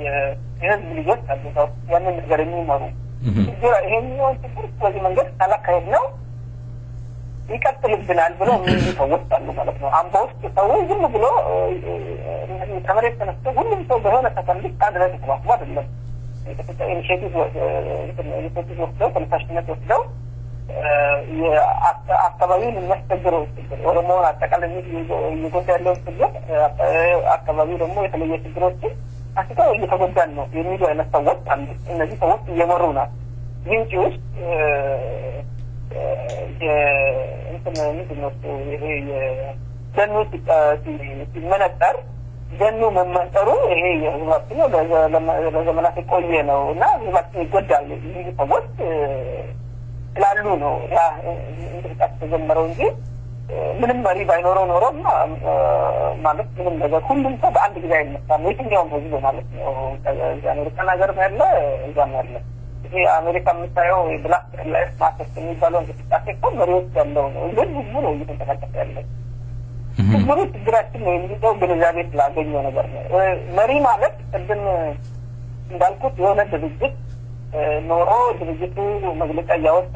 የህዝብ ልጆች አሉ ያንን ነገር የሚመሩ ይሄኛው ችግር በዚህ መንገድ ካላካሄድ ነው ይቀጥልብናል ብለው የሚሰዎች አሉ ማለት ነው። አምቦ ውስጥ ሰው ዝም ብሎ ከመሬት ተነስቶ ሁሉም ሰው በሆነ ተከልል ታድረግ ተባክሞ አይደለም። ኢኒሼቲቭ ወስደው ተነሳሽነት ወስደው የአካባቢውን የሚያስቸግረው ችግር ኦሮሞውን አጠቃላይ እየጎዳ ያለውን ችግር አካባቢው ደግሞ የተለየ ችግሮችን አስተው እየተጎዳን ነው የሚሉ አይነት ሰዎች አሉ። እነዚህ ሰዎች እየመሩ ናቸው። ምንጭ ውስጥ ይሄ የደኑ ሲመነጠር ደኑ መመንጠሩ ይሄ የህዝባችን ለዘመናት የቆየ ነው እና ህዝባችን ይጎዳል የሚሉ ሰዎች ስላሉ ነው ያ እንቅስቃሴ ተጀመረው እንጂ ምንም መሪ ባይኖረው ኖሮ ማለት ምንም ነገር ሁሉም ሰው በአንድ ጊዜ አይነሳም። የትኛውም ህዝብ ማለት ነው አሜሪካ ነገር ያለ እዛም ያለ ይሄ አሜሪካ የምታየው ብላክ ላይፍ ማተር የሚባለው እንቅስቃሴ እኮ መሪዎች ያለው ነው። እንደዚህ ህዝቡ ነው እየተንቀሳቀሰ ያለው። ችግራችን ነው የሚለው ግንዛቤ ስላገኘው ነገር ነው። መሪ ማለት ቅድም እንዳልኩት የሆነ ድርጅት ኖሮ ድርጅቱ መግለጫ ያወጣ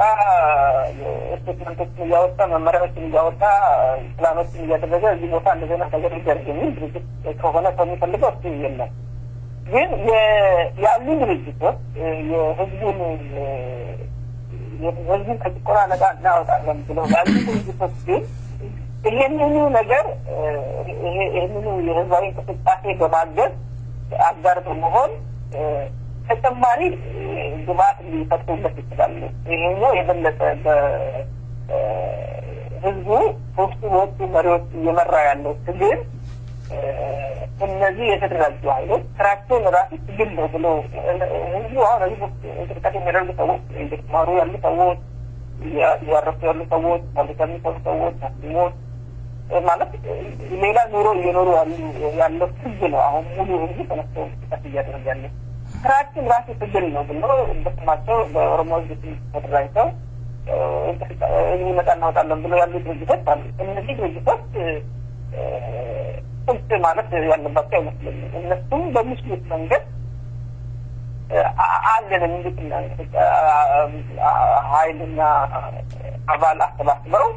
ስቴትመንቶችን ያወጣ መመሪያዎችን ያወጣ ፕላኖችን እያደረገ እዚህ ቦታ እንደገና ነገር ይደረግ የሚል ድርጅት ከሆነ ሰው የሚፈልገው እሱ የለም። ግን ያሉ ድርጅቶች የህዝቡን ከጭቆና ነፃ እናወጣለን ብለው ያሉ ድርጅቶች ግን ይሄንኑ ነገር ይሄንኑ የህዝባዊ እንቅስቃሴ በማገዝ አጋር በመሆን ተጨማሪ ግባት ሊፈጥሩለት ይችላሉ። ይሄኛው የበለጠ በህዝቡ ውስጥ ወጡ መሪዎች እየመራ ያለው ትግል እነዚህ የተደራጁ ኃይሎች ስራቸውን ራሱ ትግል ነው ብሎ ህዝቡ አሁን ህዝቡ እንቅስቃሴ የሚያደርጉ ሰዎች እንደማሩ ያሉ ሰዎች ያረፉ ያሉ ሰዎች ባለሰሚ ሰዎች ሐኪሞች ማለት ሌላ ኑሮ እየኖሩ ያለው ትግል ነው። አሁን ሙሉ ህዝብ ተነስቶ እንቅስቃሴ እያደረገ ያለው ስራችን ራሱ ትግል ነው ብሎ በስማቸው በኦሮሞ ህዝብ ተደራጅተው እናወጣለን ብሎ ያሉ ድርጅቶች አሉ። እነዚህ ድርጅቶች ቁልፍ ማለት ያለባቸው አይመስለኝም። እነሱም በሚስሉት መንገድ አለን እንግዲህ ኃይልና አባል አሰባስበው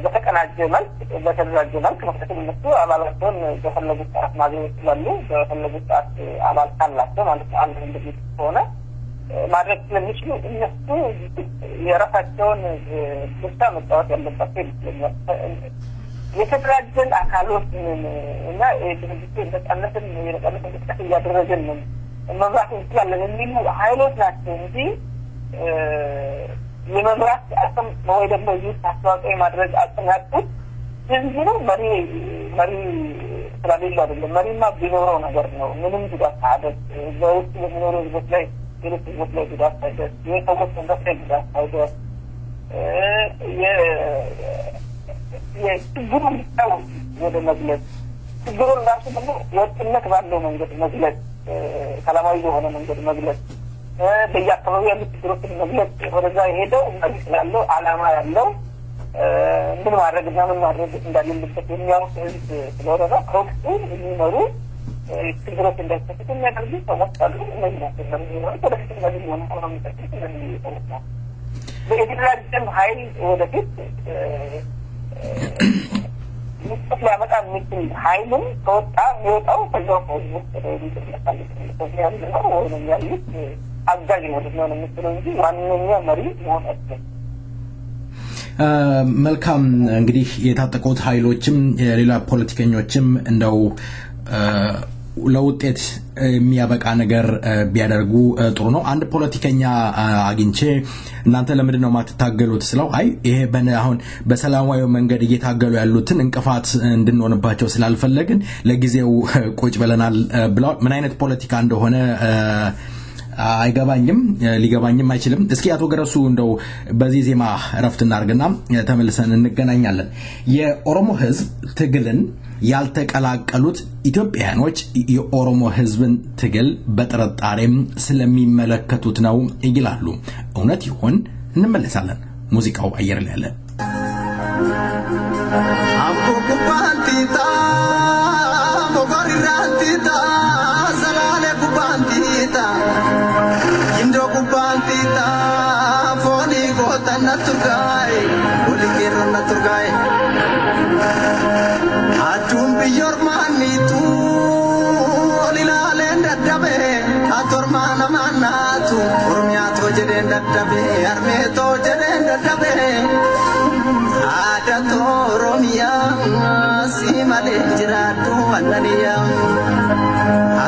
በተቀናጀ መልክ በተደራጀ መልክ መከተል እነሱ አባላቸውን በፈለጉት ሰዓት ማግኘት ይችላሉ። በፈለጉት ሰዓት አባል ካላቸው ማለት ነው አንድ እንደዚህ ሆነ ማድረግ ስለሚችሉ እነሱ የራሳቸውን ድርሻ መጫወት ያለባቸው ይመስለኛል። የተደራጀን አካሎች እና ድርጅቱ እንደቀነትን እንቅስቃሴ እያደረግን ነው መምራት እንችላለን የሚሉ ኃይሎች ናቸው እንጂ የመምራት አቅም ወይ ደግሞ ይህ አስተዋጽኦ የማድረግ አቅም ያጡት ህዝቡ ነው። መሪ ስላሌለው አይደለም። መሪማ ቢኖረው ነገር ነው ምንም ጉዳት አያደርስ። በውስጥ የሚኖሩ ህዝቦች ላይ ሌሎች ህዝቦች ላይ ጉዳት ሳይደርስ የሰዎች ንብረት ላይ ጉዳት ሳይደርስ የችግሩን ሊታው ወደ መግለጽ ችግሩን ራሱ ደግሞ ወጥነት ባለው መንገድ መግለጽ ሰላማዊ በሆነ መንገድ መግለጽ በየአካባቢው ያሉ ችግሮችን መግለጽ ወደዛ የሄደው እንደዚህ ስላለው ዓላማ ያለው ምን ማድረግና ምን ማድረግ እንዳለበት የሚያውቅ ህዝብ ስለሆነ ከወቅቱ የሚመሩ ችግሮች እንዳይከሰቱ የሚያደርጉ ሰዎች አሉ። እነዚህ ናቸው የሚኖሩ ወደፊት እንደዚህ ሆነ ሆነ የሚጠቅሙት እነዚህ ሰዎች ናቸው። በየድራጅም ኃይል ወደፊት ውስጥ ሊያመጣ የሚችል ኃይልም ከወጣ የሚወጣው ከዛው ከህዝብ ውስጥ ይመጣል። ስለዚህ ያለው ወይም ያሉት አጋዥ ነው የሚሆነው የሚችለው እንጂ ማንኛውም መሪ መሆን አይችልም። መልካም እንግዲህ የታጠቁት ኃይሎችም ሌላ ፖለቲከኞችም እንደው ለውጤት የሚያበቃ ነገር ቢያደርጉ ጥሩ ነው። አንድ ፖለቲከኛ አግኝቼ እናንተ ለምንድን ነው ማትታገሉት ስለው አይ ይሄ አሁን በሰላማዊ መንገድ እየታገሉ ያሉትን እንቅፋት እንድንሆንባቸው ስላልፈለግን ለጊዜው ቁጭ ብለናል ብለው ምን አይነት ፖለቲካ እንደሆነ አይገባኝም ሊገባኝም አይችልም። እስኪ አቶ ገረሱ እንደው በዚህ ዜማ ረፍት እናርግና ተመልሰን እንገናኛለን። የኦሮሞ ህዝብ ትግልን ያልተቀላቀሉት ኢትዮጵያኖች የኦሮሞ ህዝብን ትግል በጥርጣሬም ስለሚመለከቱት ነው ይላሉ። እውነት ይሆን? እንመለሳለን። ሙዚቃው አየር ላይ አለ። አምቦ ኩባንቲታ ሞጋሪራንቲታ ሰላሌ ኩባንቲታ ኢንዶ ኩባንቲታ ፎኒ ጎተና ቱርጋይ ወሊጌረና ቱርጋይ አቱም ቢዮርማኒቱ ኦሊላሌ እንደደበ አቶርማና ማናቱ ኦሮሚያቶ ጀደ እንደደበ አርሜቶ ጀደ እንደደበ አዳቶ ኦሮሚያ ሲማሌ ጅራቱ አናኒያ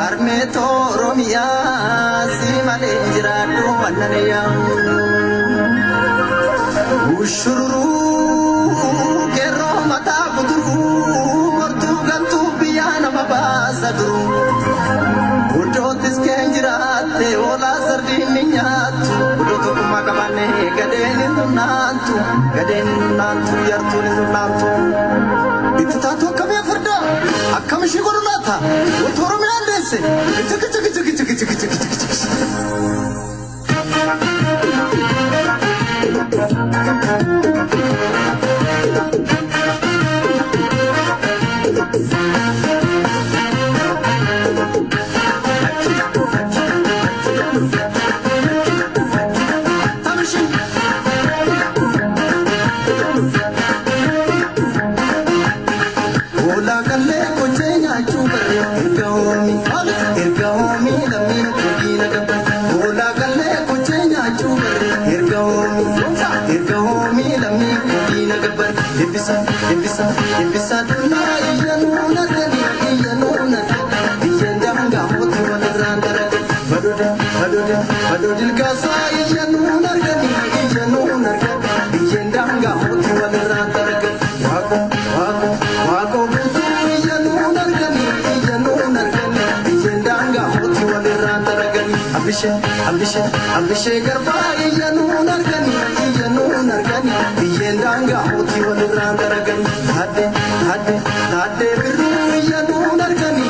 አርሜቶ ኦሮሚያ ሲማሌ ጅራቱ አናኒያ ውሽሩሩ ኬሮ መታ ቁጥሩ ወርቱ ገንቱ ቢያና መባሰድሩ ውዶትስ ከንጅራቴ ኦላ ሰርዲንኛቱ ውዶቱ ኩማቀባኔ ገዴን ኑናንቱ ያርቱን ኑናንቱ ኢትታቱ ከመ ፍርዳ አከምሽ ጎሩላታ ወቶሮም ያንደስ ትክ Ibisa tuna iyanuna tani iyanuna iyendanga hotu wanarandara badodil gasa iyanuna tani iyanuna iyendanga hotu wanarandara wako butu iyanuna tani iyanuna iyendanga hotu wanarandara abishe garba iyanuna tani iyanuna iyendanga hotu wanarandara Hade biru iyanu nargani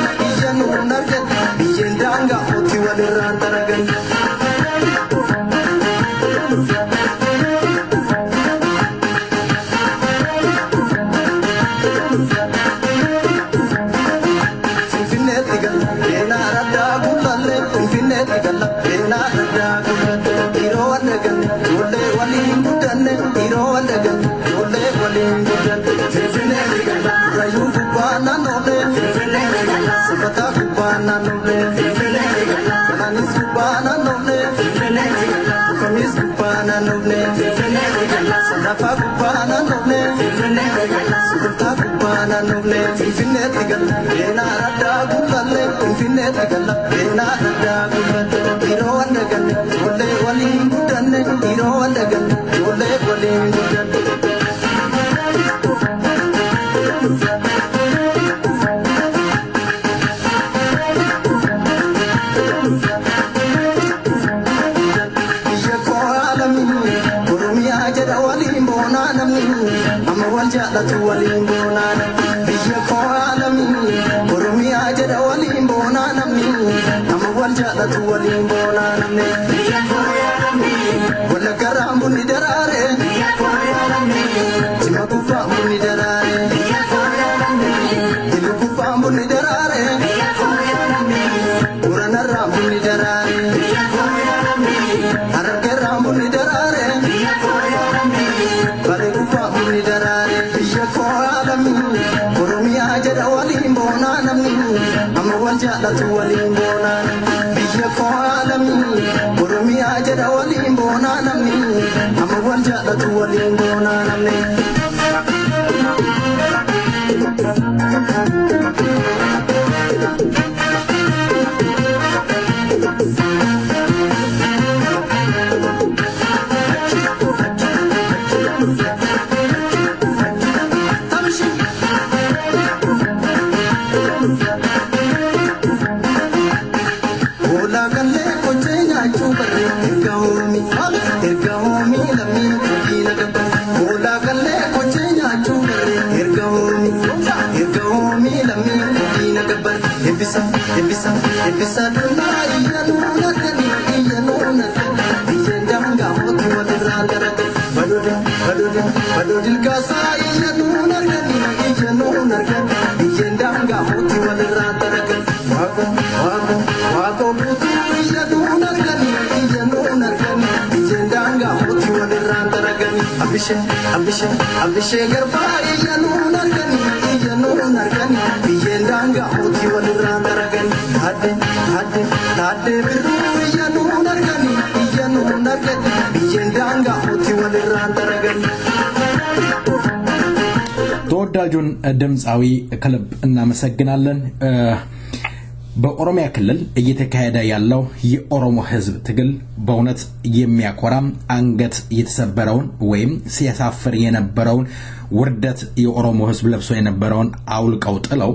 iyendanga hoti walirandaragan Infinitigal ena rada gulalle infinitigal ena rada gulalle iro andagan dole wali mudanne iro andagan dole wali mudanne infinitigal rayu kubana nole infinitigal sabata kubana nole infinitigal kanis kubana nole infinitigal kamis kubana nole infinitigal sadafa kubana nole infinitigal sabata kubana nole infinitigal ena rada gulalle infinitigal ena rada gulalle iro andagan dole wali mudanne iro andagan dole wali mudanne Jadatu walim bonana biya ko alami oromia jada walim bonana mi amwal jadatu walim bonana mi biya ko alami wala karambu ni darare biya ko alami jimaku pambu ni darare biya ko alami iluku pambu ni darare biya ko alami urana rambu ni darare biya ko alami arake rambu ni darare biya ko alami bare ku pambu ni darare oromia jada walim bonana mi amwal jadatu walim bonana biya ko alami oromia jada walim bonana mi amwal jadatu walim bonana mi ergahomi lammi dina gabba bola galle kochenya chumare ergahomi lammi dina gabba ebisa duna iyanu nakani iyanu nakani iyandanga moti wadra daraka badodil kasa iyanu nakani iyanu nakani iyandanga moti wadra daraka wako butu iyanu nakani iyandanga moti wadra daraka abishe garba iyanu nakani iyandanga moti wadra daraka Tade biru iyanu nakani iyandanga moti wadra daraka ተወዳጁን ድምጻዊ ክለብ እናመሰግናለን በኦሮሚያ ክልል እየተካሄደ ያለው የኦሮሞ ህዝብ ትግል በእውነት የሚያኮራም አንገት የተሰበረውን ወይም ሲያሳፍር የነበረውን ውርደት የኦሮሞ ህዝብ ለብሶ የነበረውን አውልቀው ጥለው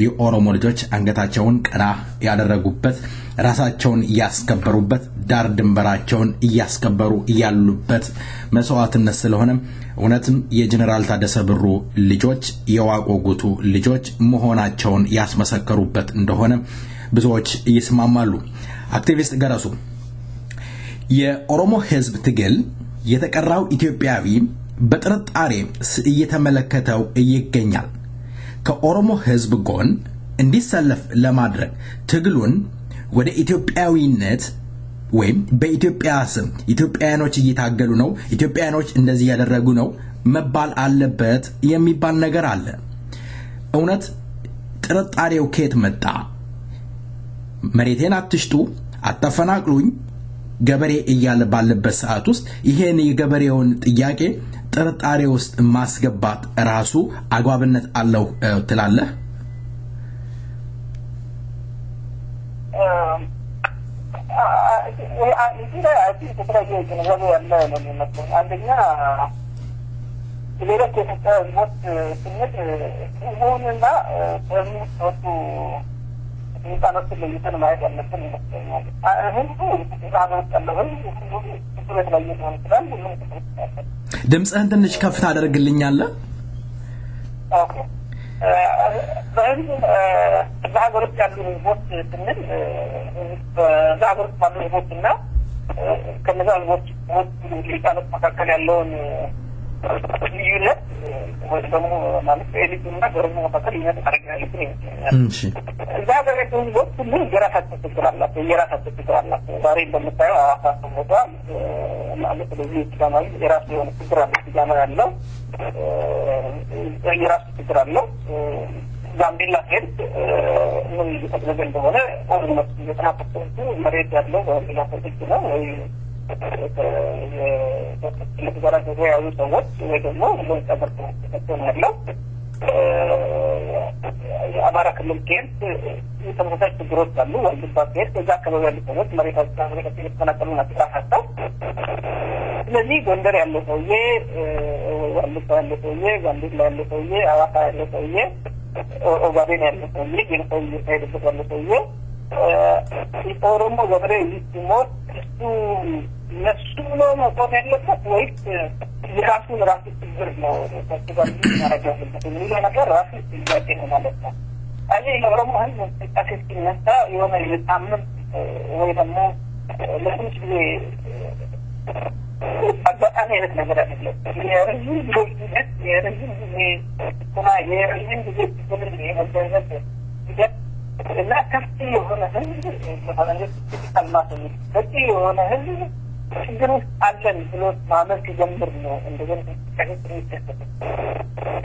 የኦሮሞ ልጆች አንገታቸውን ቀና ያደረጉበት ራሳቸውን ያስከበሩበት ዳር ድንበራቸውን ያስከበሩ ያሉበት መስዋዕትነት ስለሆነ እውነትም የጀነራል ታደሰ ብሩ ልጆች የዋቆ ጉቱ ልጆች መሆናቸውን ያስመሰከሩበት እንደሆነ ብዙዎች ይስማማሉ አክቲቪስት ገረሱ የኦሮሞ ህዝብ ትግል የተቀራው ኢትዮጵያዊ በጥርጣሬ እየተመለከተው ይገኛል ከኦሮሞ ህዝብ ጎን እንዲሰለፍ ለማድረግ ትግሉን ወደ ኢትዮጵያዊነት ወይም በኢትዮጵያ ስም ኢትዮጵያኖች እየታገሉ ነው ኢትዮጵያኖች እንደዚህ ያደረጉ ነው መባል አለበት የሚባል ነገር አለ እውነት ጥርጣሬው ከየት መጣ መሬቴን አትሽጡ አተፈናቅሉኝ ገበሬ እያለ ባለበት ሰዓት ውስጥ ይሄን የገበሬውን ጥያቄ ጥርጣሬ ውስጥ ማስገባት ራሱ አግባብነት አለው ትላለህ እዚህ ላይ አዲስ የተለያየ ግንዛቤ ያለ ነው የሚመስለው አንደኛ ሌሎች የኢትዮጵያ ህዝቦች ስንል ህዝቡንና በሚወጡ ህፃኖችን ለይተን ማየት ያለብን ይመስለኛል ህዝቡ ሀገር ያለው ህዝቡ የተለያየ ሊሆን ይችላል ድምፅህን ትንሽ ከፍ ታደርግልኛለህ ኦኬ በህዝብ በሀገር ውስጥ ያሉ ህዝቦች ስንል በሀገር ውስጥ ባሉ ህዝቦችና ከነዛ ህዝቦች ሊቃኖች መካከል ያለውን ልዩነት ወይ ደግሞ ማለት በኤሊቱና በህዝቡ መካከል ልዩነት አደረጋለሁ እዛ ሀገር ያሉ ህዝቦች ሁሉም የራሳቸው ችግር አላቸው ዛሬ እንደምታየው ሐዋሳ ቦታ ማለት በዚህ ሲዳማዊ የራሱ የሆነ ችግር አለ ሲዳማ ያለው የራሱ ችግር አለው ጋምቤላ ሄድ ምን እየተደረገ እንደሆነ ኦልሞስት የተናፈሰው መሬት ያለው በሌላ ፕሮጀክት ነው ወይ ለተዘራጀ ያሉ ሰዎች ወይ ደግሞ ሁሉም ተበርቶ ተከተለ ያለው የአማራ ክልል ኬንት የተመሳሳይ ችግሮች አሉ ወልድባ ኬንት እዛ አካባቢ ያሉ ሰዎች መሬታቸውን የተፈናቀሉ ናቸው ስለዚህ ጎንደር ያለው ሰውዬ ወልድባ ያለው ሰውዬ ጋምቤላ ያለው ሰውዬ ሐዋሳ ያለው ሰውዬ ኦጋዴን ያለው ሰውዬ የሰው የሄደበት ያለው ሰውዬ ኦሮሞ ገበሬ ይስሞት እሱ ነሱ ነው መቆም ያለበት ወይስ የራሱን ራሱ ችግር ነው ተስባል ያደረገበት የሚለው ነገር ራሱ ጥያቄ ነው ማለት ነው አይ ለኦሮሞ ህዝብ ተጣጣፊ ሲነሳ የሆነ የታመም ወይ ደግሞ ለትንሽ ጊዜ አጋጣሚ አይነት ነገር አይደለም የረጅም ጊዜ ትግል የመደረግ ሂደት እና ከፍ የሆነ ህዝብ በፈረንጆች ካልማት በቂ የሆነ ህዝብ ችግር ውስጥ አለን ብሎ ማመን ሲጀምር ነው እንደዚህ ከዚህ የሚከሰተው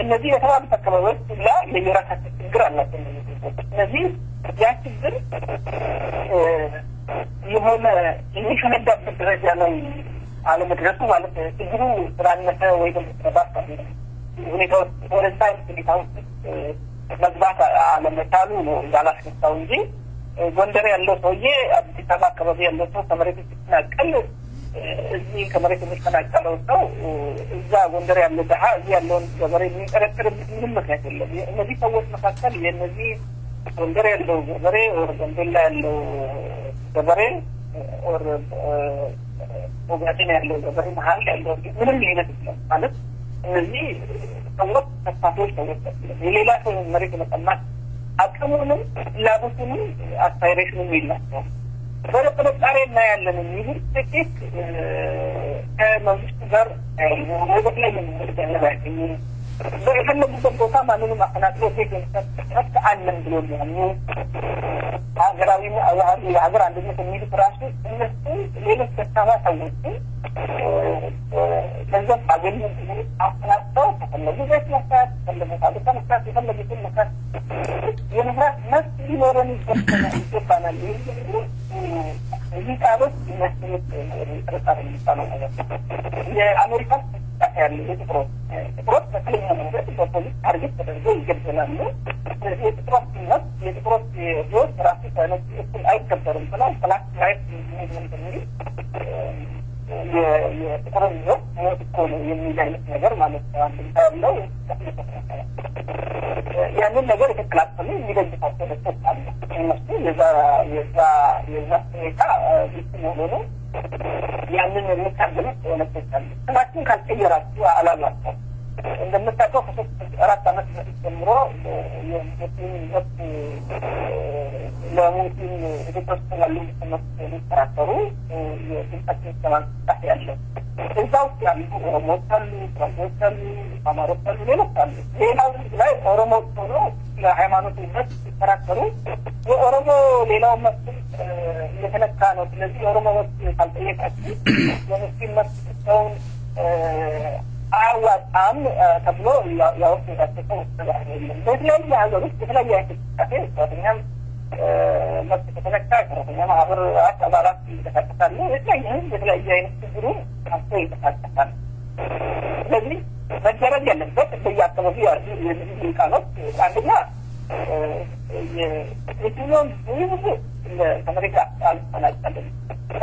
እነዚህ የተባሉት አካባቢዎች ሁላ የየራሳቸው ችግር አላቸው እነዚህ ያ ችግር የሆነ የሚፈነዳበት ደረጃ ላይ አለመድረሱ ማለት ችግሩ ስላነሰ ወይ ደግሞ ተባባሰ ሁኔታዎች ወደ ሳይንስ ሁኔታዎች መግባት አለመቻሉ ነው ያላስነሳው እንጂ ጎንደር ያለው ሰውዬ አዲስ አበባ አካባቢ ያለው ሰው ከመሬት ሲፈናቀል እዚህ ከመሬት ሲፈናቀለው ሰው እዛ ጎንደር ያለው ደሃ እዚህ ያለውን ገበሬ የሚጠረጥርበት ምንም ምክንያት የለም እነዚህ ሰዎች መካከል የነዚህ ጎንደር ያለው ገበሬ ወር ጋምቤላ ያለው ገበሬ ወር ኦጋዴን ያለው ገበሬ መሀል ያለው ምንም ሊነት ነው ማለት እነዚህ ሰዎች ተሳታፊዎች ናቸው። የሌላ ሰው መሬት መቀማት አቅሙንም ፍላጎቱንም አስፓይሬሽኑም የላቸው በጥርጣሬ እናያለን የሚል ጥቂት ከመንግስት ጋር ወደ ላይ የሚደረግ በፈለጉበት ቦታ ማንንም አፈናቅሎ ሴት የመስጠት አለን ብሎ ነው ሀገራዊ የሀገር አንድነት የሚሉት ራሱ እነሱ ሌሎች ደካማ ሰዎችን ገንዘብ ባገኙ አፈናቅተው ከፈለጉ ቤት መስራት ከፈለጉ ፋብሪካ መስራት የፈለጉትን መስራት የመስራት መብት ሊኖረን ይገባናል። እዚህ ቃሎች የሚያስቡት ጥርጣሬ የሚባለው ነገር የአሜሪካ ያለ የጥቁሮች በተለየ መንገድ በፖሊስ ታርጌት ተደርገው ይገደላሉ። ስለዚህ የጥቁሮች ህይወት ራሱ ከነጭ እኩል አይከበርም ብለው ብላክ ላይፍ ሙቭመንት የሚል የጥቁር ህይወት እኮ ነው የሚል አይነት ነገር ማለት ነው። አንድምታ ያለው ያንን ነገር የተከላከሉ የሚደግፋቸው ደቶች አሉ። እነሱ የዛ ሁኔታ ቪክቲም ሆኖ ያንን የሚታገሉ ነቶች አሉ። ስማችን ካልቀየራችሁ አላላቸው እንደምታውቀው ከ4 ዓመት በፊት ጀምሮ የሙስሊም መብት ለሙስሊም ቤተሰብ ያሉ መብት የሚከራከሩ የድምጻችን ሰማንጣት ያለው እዛ ውስጥ ያሉ ኦሮሞዎች አሉ፣ ኦሮሞዎች አሉ፣ አማሮች አሉ፣ ሌሎች አሉ። ሌላው ላይ ኦሮሞዎች ሆኖ ለሃይማኖት መብት ሲከራከሩ የኦሮሞ ሌላው መብት እየተነካ ነው። ስለዚህ የኦሮሞ መብት ካልጠየቃችሁ የሙስሊም መብት ሰውን አዋጣም ተብሎ ያወጣቸው ነው። በተለያየ ሀገር ውስጥ የተለያየ እንቅስቃሴ ሰራተኛም መብት ከተነካ ሰራተኛ ማህበር አባላት ይንቀሳቀሳሉ። የተለያየ አይነት ችግሩ ካፍቶ ይንቀሳቀሳል። ስለዚህ መደረግ ያለበት በየአካባቢው ያሉ የዚህ ቃሎች አንደኛ የትኛውን ብዙ ከመሬት አልፈናቀልም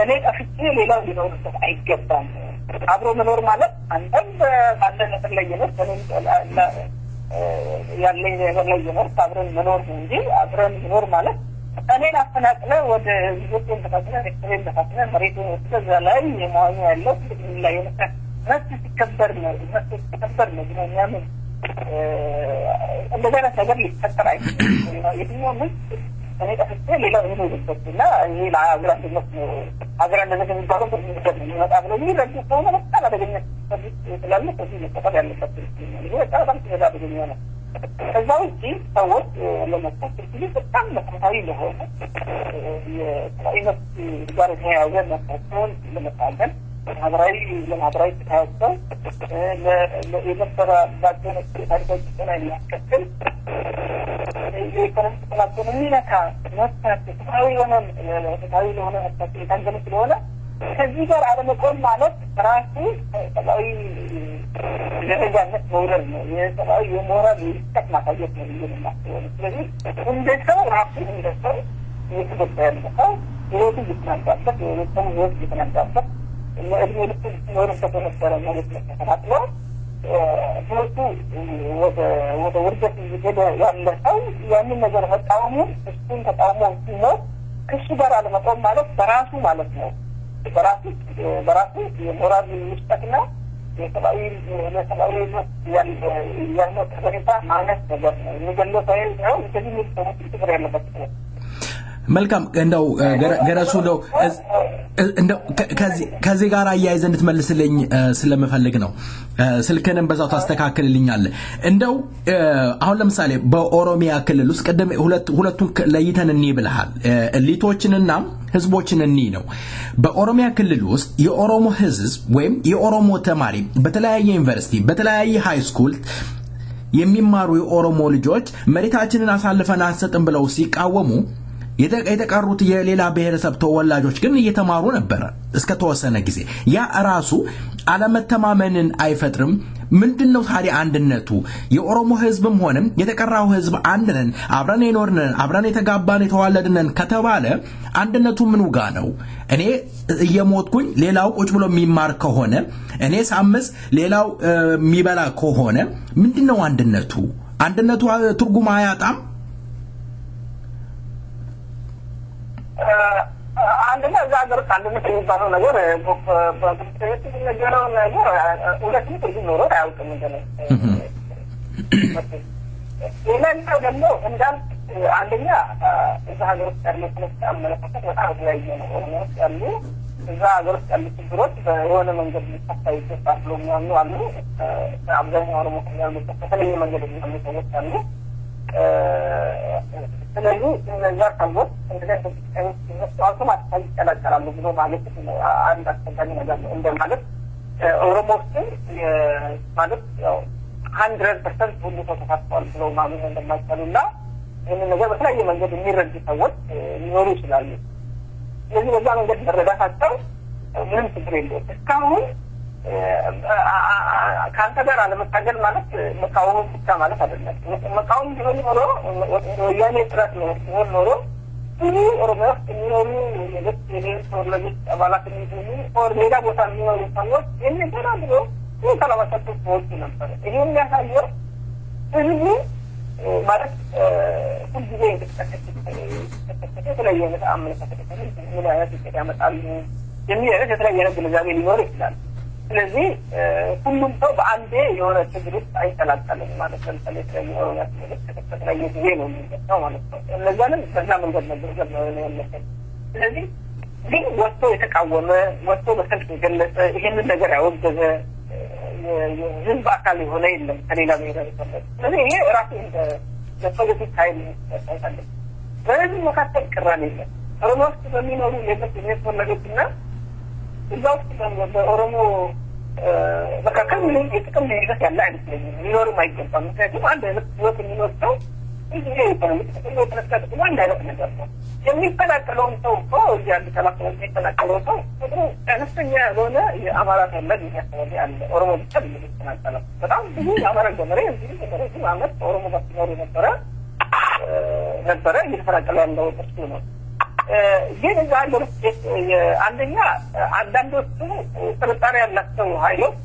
እኔ ጠፍቼ ሌላው ሊኖርበት አይገባም። አብሮ መኖር ማለት አንተም ባለ ነገር ላይ ነው ያለኝ ነገር ላይ ነው አብረን መኖር እንጂ አብረን መኖር ማለት እኔን አፈናቅለ ወደ ኢትዮጵያ ተፈናቅለ መሬቱን ወስደህ ላይ የማዋኛ ያለው ላይ መብት ሲከበር ነው ምክንያቱም እንደዛ ነገር ሊፈጠር አይችልም። የትኛው ምን እኔ ጠፍቼ ሌላው ይኖርበትና ይሄ ለሀገር አንድነት ነው ሀገር አንድነት የሚባለው በሚገባ የሚመጣ ብለው የሚረዱ ከሆነ በጣም አደገኛ ስላለ ከዚህ መጠቀም ያለበት ነው። በጣም አደገኛ ነው። ከዛ ውጪ ሰዎች ለመጣት ሲሉ በጣም መሰረታዊ ለሆነ የሰብአዊነት ጋር የተያያዘ መብታቸውን ለመታገል ለማህበራዊ ተካተው የነበረባቸውን ታሪካዊ ጭቆና የሚያስከትል የኢኮኖሚ ጥቅማቸውን የሚነካ መብታቸው ፍትሃዊ ለሆነ መብታቸው የታገለ ስለሆነ ከዚህ ጋር አለመቆም ማለት ራሱ ሰብአዊ ደረጃነት መውረድ ነው። የሰብአዊ የሞራል ውድቀት ማሳየት ነው ብዬ የማስበው። ስለዚህ እንደ ሰው ራሱ እንደ ሰው እየተጎዳ ያለ ሰው ህይወቱ እየተናጋበት የቤተሰቡ ህይወት እየተናጋበት እድሜ ልክ ሲኖርበት የነበረ መሬት ተፈናቅሎ ህይወቱ ወደ ውርደት እየሄደ ያለ ሰው ያንን ነገር መቃወሙ እሱን ተቃውሞ ሲኖር ከእሱ ጋር አለመቆም ማለት በራሱ ማለት ነው በራሱ የሞራል ውድቀትና የሰብአዊ ያለው ከበሬታ ማነስ ነገር ነው። የሚገለው ሳይል ነው እንደዚህ የሚል ሰዎች ችግር ያለበት ነው። መልካም እንደው ገረሱ እንደው ከዚህ ጋር አያይዘህ እንድትመልስልኝ ስለምፈልግ ነው። ስልክንም በዛው ታስተካክልልኛለህ። እንደው አሁን ለምሳሌ በኦሮሚያ ክልል ውስጥ ቀደም ሁለቱን ለይተን እንይ ብለሃል። ኤሊቶችንና ህዝቦችን እንይ ነው። በኦሮሚያ ክልል ውስጥ የኦሮሞ ህዝብ ወይም የኦሮሞ ተማሪ በተለያየ ዩኒቨርሲቲ በተለያየ ሃይ ስኩል የሚማሩ የኦሮሞ ልጆች መሬታችንን አሳልፈን አንሰጥም ብለው ሲቃወሙ የተቀሩት የሌላ ብሔረሰብ ተወላጆች ግን እየተማሩ ነበር እስከ ተወሰነ ጊዜ። ያ ራሱ አለመተማመንን አይፈጥርም? ምንድነው ታዲያ አንድነቱ? የኦሮሞ ህዝብም ሆነም የተቀራው ህዝብ አንድ ነን፣ አብረን የኖርነን፣ አብረን የተጋባን የተዋለድነን ከተባለ አንድነቱ ምን ውጋ ነው? እኔ እየሞትኩኝ ሌላው ቁጭ ብሎ የሚማር ከሆነ እኔ ሳምስ ሌላው የሚበላ ከሆነ ምንድነው አንድነቱ? አንድነቱ ትርጉም አያጣም? አንደኛ እዛ ሀገር አንድነት የሚባለው ነገር በግብጽ የሚነገረው ነገር ሁለቱም ትርጉም ኖሮት አያውቅም እንደነው ሌላኛው ደግሞ እንዳልክ አንደኛ እዛ ሀገር ውስጥ ያለው ፖለቲካ አመለካከት በጣም የተለያየ ነው ያሉ እዛ ሀገር ውስጥ ያሉ ችግሮች በሆነ መንገድ ሊፈታ ይገባል ብሎ የሚያምኑ አሉ አብዛኛው ኦሮሞ ያሉ በተለየ መንገድ የሚያምኑ ሰዎች አሉ ስለዚህ እነዛ ሰዎች እንደዚህ አውቶማቲካሊ ይቀላቀላሉ ብሎ ማለት አንድ አስፈላጊ ነገር ነው እንደማለት ኦሮሞ ውስጥ ማለት ያው 100% ሁሉ ተሳትፏል ብሎ ማመን እንደማይቻልና ይህንን ነገር በተለያየ መንገድ የሚረዱ ሰዎች ሊኖሩ ይችላሉ ስለዚህ በዛ መንገድ መረዳታቸው ምንም ችግር የለውም እስካሁን ካንተ ጋር አለመታገል ማለት መቃወም ብቻ ማለት አይደለም መቃወም ቢሆን ኖሮ ወያኔ ጥረት ነው ኖሮ ብዙ ኦሮሞ ውስጥ የሚኖሩ የሌሎች አባላት የሚሆኑ ኦር ሌላ ቦታ የሚኖሩ ሰዎች የሚገና ብሎ ሰላማቸው ሰዎች ነበር ይሄ የሚያሳየው ህዝቡ ማለት ሁልጊዜ የተለያየ አይነት አመለካከት ምን አይነት ውጤት ያመጣሉ የሚል የተለያየ አይነት ግንዛቤ ሊኖር ይችላል ስለዚህ ሁሉም ሰው በአንዴ የሆነ ችግር ውስጥ አይጠላቀልም ማለት ነው ስለዚህ ኦሮሚያ ከተለያየ ጊዜ ነው የሚገባው ማለት ነው እነዛንም በዛ መንገድ መገንዘብ ነው ያለበት ስለዚህ ግን ወጥቶ የተቃወመ ወጥቶ በሰልፍ የገለጸ ይሄንን ነገር ያወገዘ የህዝብ አካል የሆነ የለም ከሌላ ብሔራዊ ሰዎች ስለዚህ ይሄ ራሱ እንደ ለፖለቲካ ኃይል ያሳያል በዚህ መካከል ቅራኔ የለም ኦሮሞ ውስጥ በሚኖሩ ሌሎች የሚፈለጉትና እዛ ውስጥ በኦሮሞ መካከል ምንም የጥቅም ልዩነት ያለ አይመስለኝም ሊኖርም አይገባም ምክንያቱም አንድ አይነት ህይወት የሚኖር ሰው ይሄ ኢኮኖሚክ ጥቅም የተነሳው አንድ አይነት ነገር ነው የሚፈናቀለውን ሰው እኮ እዚህ አንድ ተላክቶ የሚፈናቀለው ሰው አነስተኛ የሆነ የአማራ ተወላጅ የሚያስተውል ያለ ኦሮሞ ብቻ የሚፈናቀለው በጣም ብዙ የአማራ ገበሬ እዚህ በረጅም ዓመት ኦሮሞ ጋር ሲኖሩ ነበረ እየተፈናቀለ ያለው እርሱ ነው ግን እዛ ሀገር ውስጥ አንደኛ አንዳንዶቹ ጥርጣሬ ያላቸው ኃይሎች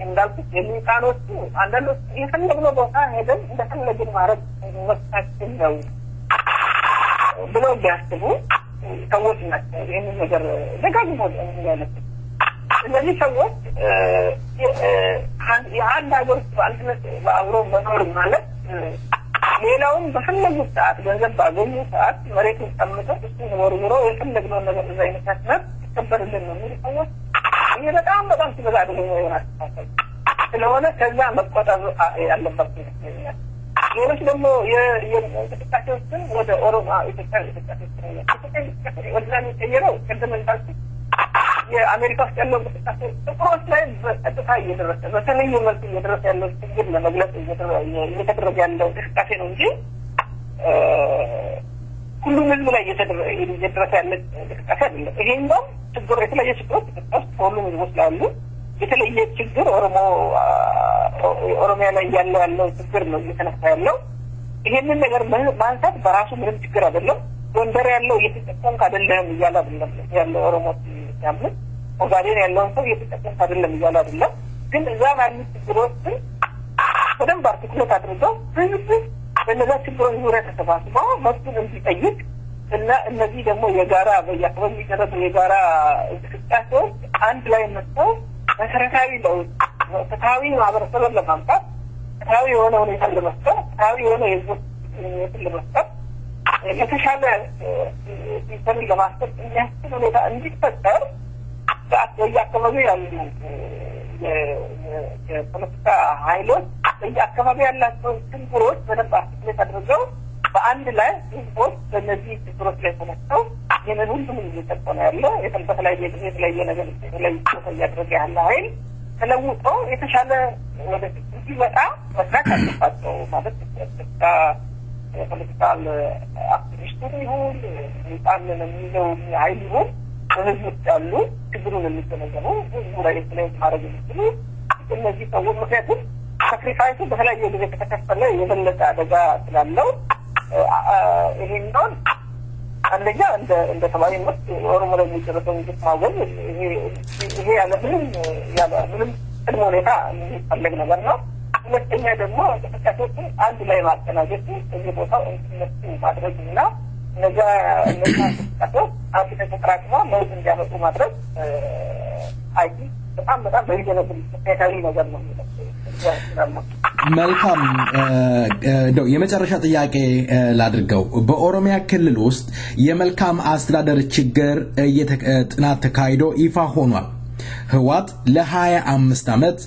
እንዳልኩት የሚቃኖቹ አንዳንዶቹ የፈለግነው ቦታ ሄደን እንደፈለግን ማድረግ መብታችን ነው ብለው ቢያስቡ ሰዎች ናቸው ይህንን ነገር ደጋግሞ የሚያነሱት እነዚህ ሰዎች የአንድ ሀገር ውስጥ በአንድነት አብሮ መኖር ማለት ሌላውን በፈለጉት ሰዓት ገንዘብ ባገኙ ሰዓት መሬቱን ቀምተው እሱን ወርውረው የፈለግነውን ነገር እዛ አይነታችነት ይከበርልን ነው የሚሉ ሰዎች ይህ በጣም ሲበዛ አደገኛ የሆነ አስተሳሰብ ስለሆነ ከዛ መቆጠብ ያለባቸው ይመስለኛል ሌሎች ደግሞ የእንቅስቃሴዎችን ወደ ኦሮሞ ኢትዮጵያ እንቅስቃሴ ወደዛ የሚቀየረው ቅድም እንዳልኩት የአሜሪካ ውስጥ ያለው እንቅስቃሴ ጥቁሮች ላይ በቀጥታ እየደረሰ በተለየ መልኩ እየደረሰ ያለው ችግር ለመግለጽ እየተደረገ ያለው እንቅስቃሴ ነው እንጂ ሁሉም ህዝብ ላይ እየደረሰ ያለ እንቅስቃሴ አይደለም ይሄኛው ችግር የተለየ ችግሮች ውስጥ ሁሉም ህዝቦች ላይ አሉ የተለየ ችግር ኦሮሚያ ላይ ያለው ችግር ነው እየተነሳ ያለው ይሄንን ነገር ማንሳት በራሱ ምንም ችግር አይደለም ጎንደር ያለው እየተጠቀምክ አይደለም እያለ አይደለም ያለው ኦሮሞ ያምን ኦጋዴን ያለውን ሰው እየተጠቀምክ አይደለም እያለ አይደለም ግን እዛ ባሉ ችግሮችን በደንብ አርቲኩሌት አድርገው ህዝብ በእነዛ ችግሮች ዙሪያ ተሰባስበው መብቱን እንዲጠይቅ እና እነዚህ ደግሞ የጋራ በየአካባቢ የሚደረጉ የጋራ እንቅስቃሴዎች አንድ ላይ መጥተው መሰረታዊ ለውጥ ፍትሃዊ ማህበረሰብን ለማምጣት ፍትሃዊ የሆነ ሁኔታ ለመፍጠር ፍትሃዊ የሆነ የህዝቦችን ለመፍጠር የተሻለ ሲስተምን ለማስፈት የሚያስችል ሁኔታ እንዲፈጠር በየአካባቢ ያሉ የፖለቲካ ኃይሎች በየአካባቢ ያላቸውን ችግሮች በደንብ አርቲኩሌት አድርገው በአንድ ላይ ህዝቦች በእነዚህ ችግሮች ላይ ተነስተው ይህንን ሁሉም እየጠቆመ ያለ በተለያየ ጊዜ የተለያየ ነገር የተለያየ ቦታ እያደረገ ያለ ኃይል ተለውጦ የተሻለ ወደፊት እንዲመጣ መስራት አለባቸው ማለት የፖለቲካል አክቲቪስቱ ይሁን ስልጣንን የሚለው ኃይል ይሁን በህዝብ ውስጥ ያሉ ችግሩን የሚገነዘቡ ህዝቡ ላይ የተለያዩ ማድረግ የሚችሉ እነዚህ ሰዎች ምክንያቱም ሳክሪፋይሱ በተለያየ ጊዜ ከተከፈለ የበለጠ አደጋ ስላለው ይሄንን አንደኛ እንደ ተማሪ መብት ኦሮሞ ላይ የሚደረሰው እንግዲህ ማወል ይሄ ያለ ምንም ቅድመ ሁኔታ የሚፈለግ ነገር ነው ሁለተኛ ደግሞ እንቅስቃሴዎችን አንድ ላይ ማቀናጀት በየቦታው እንዲነሱ ማድረግና ነገ ተጠቅሞ አንድ ተጠራቅሞ ለውጥ እንዲያመጡ ማድረግ አይቲ በጣም በይደረብን ተካታሪ ነገር ነው። መልካም ነው። የመጨረሻ ጥያቄ ላድርገው። በኦሮሚያ ክልል ውስጥ የመልካም አስተዳደር ችግር ጥናት ተካሂዶ ይፋ ሆኗል። ህዋት ለ25 ዓመት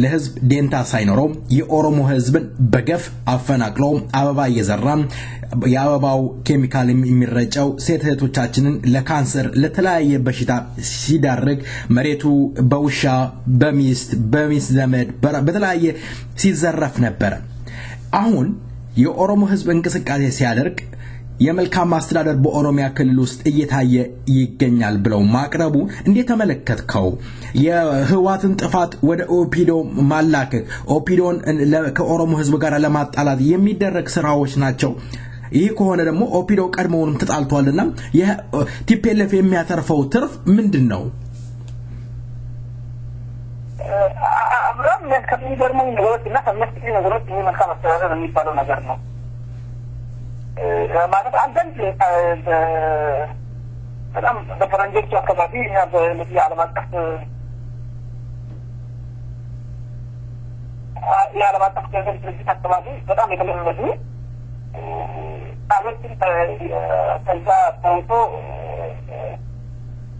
ለህዝብ ዴንታ ሳይኖረው የኦሮሞ ህዝብን በገፍ አፈናቅሎ አበባ እየዘራ የአበባው ኬሚካል የሚረጨው ሴት እህቶቻችንን ለካንሰር ለተለያየ በሽታ ሲዳርግ መሬቱ በውሻ በሚስት ዘመድ በተለያየ ሲዘረፍ ነበር። አሁን የኦሮሞ ህዝብ እንቅስቃሴ ሲያደርግ የመልካም አስተዳደር በኦሮሚያ ክልል ውስጥ እየታየ ይገኛል ብለው ማቅረቡ እንዴት ተመለከትከው? የህዋትን ጥፋት ወደ ኦፒዶ ማላከክ ኦፒዶን ከኦሮሞ ህዝብ ጋር ለማጣላት የሚደረግ ስራዎች ናቸው። ይህ ከሆነ ደግሞ ኦፒዶ ቀድሞውንም ተጣልቷልና የቲፒኤልኤፍ የሚያተርፈው ትርፍ ምንድነው? አብራም ከሚገርመኝ ነገሮችና ከሚያስቀኝ ነገሮች መልካም አስተዳደር የሚባለው ነገር ነው። ማለት አንተን በጣም በፈረንጆቹ አካባቢ እና በዚህ ዓለም አቀፍ ድርጅት አካባቢ በጣም የተለመዱ ቃሎችን ከዛ ታውቶ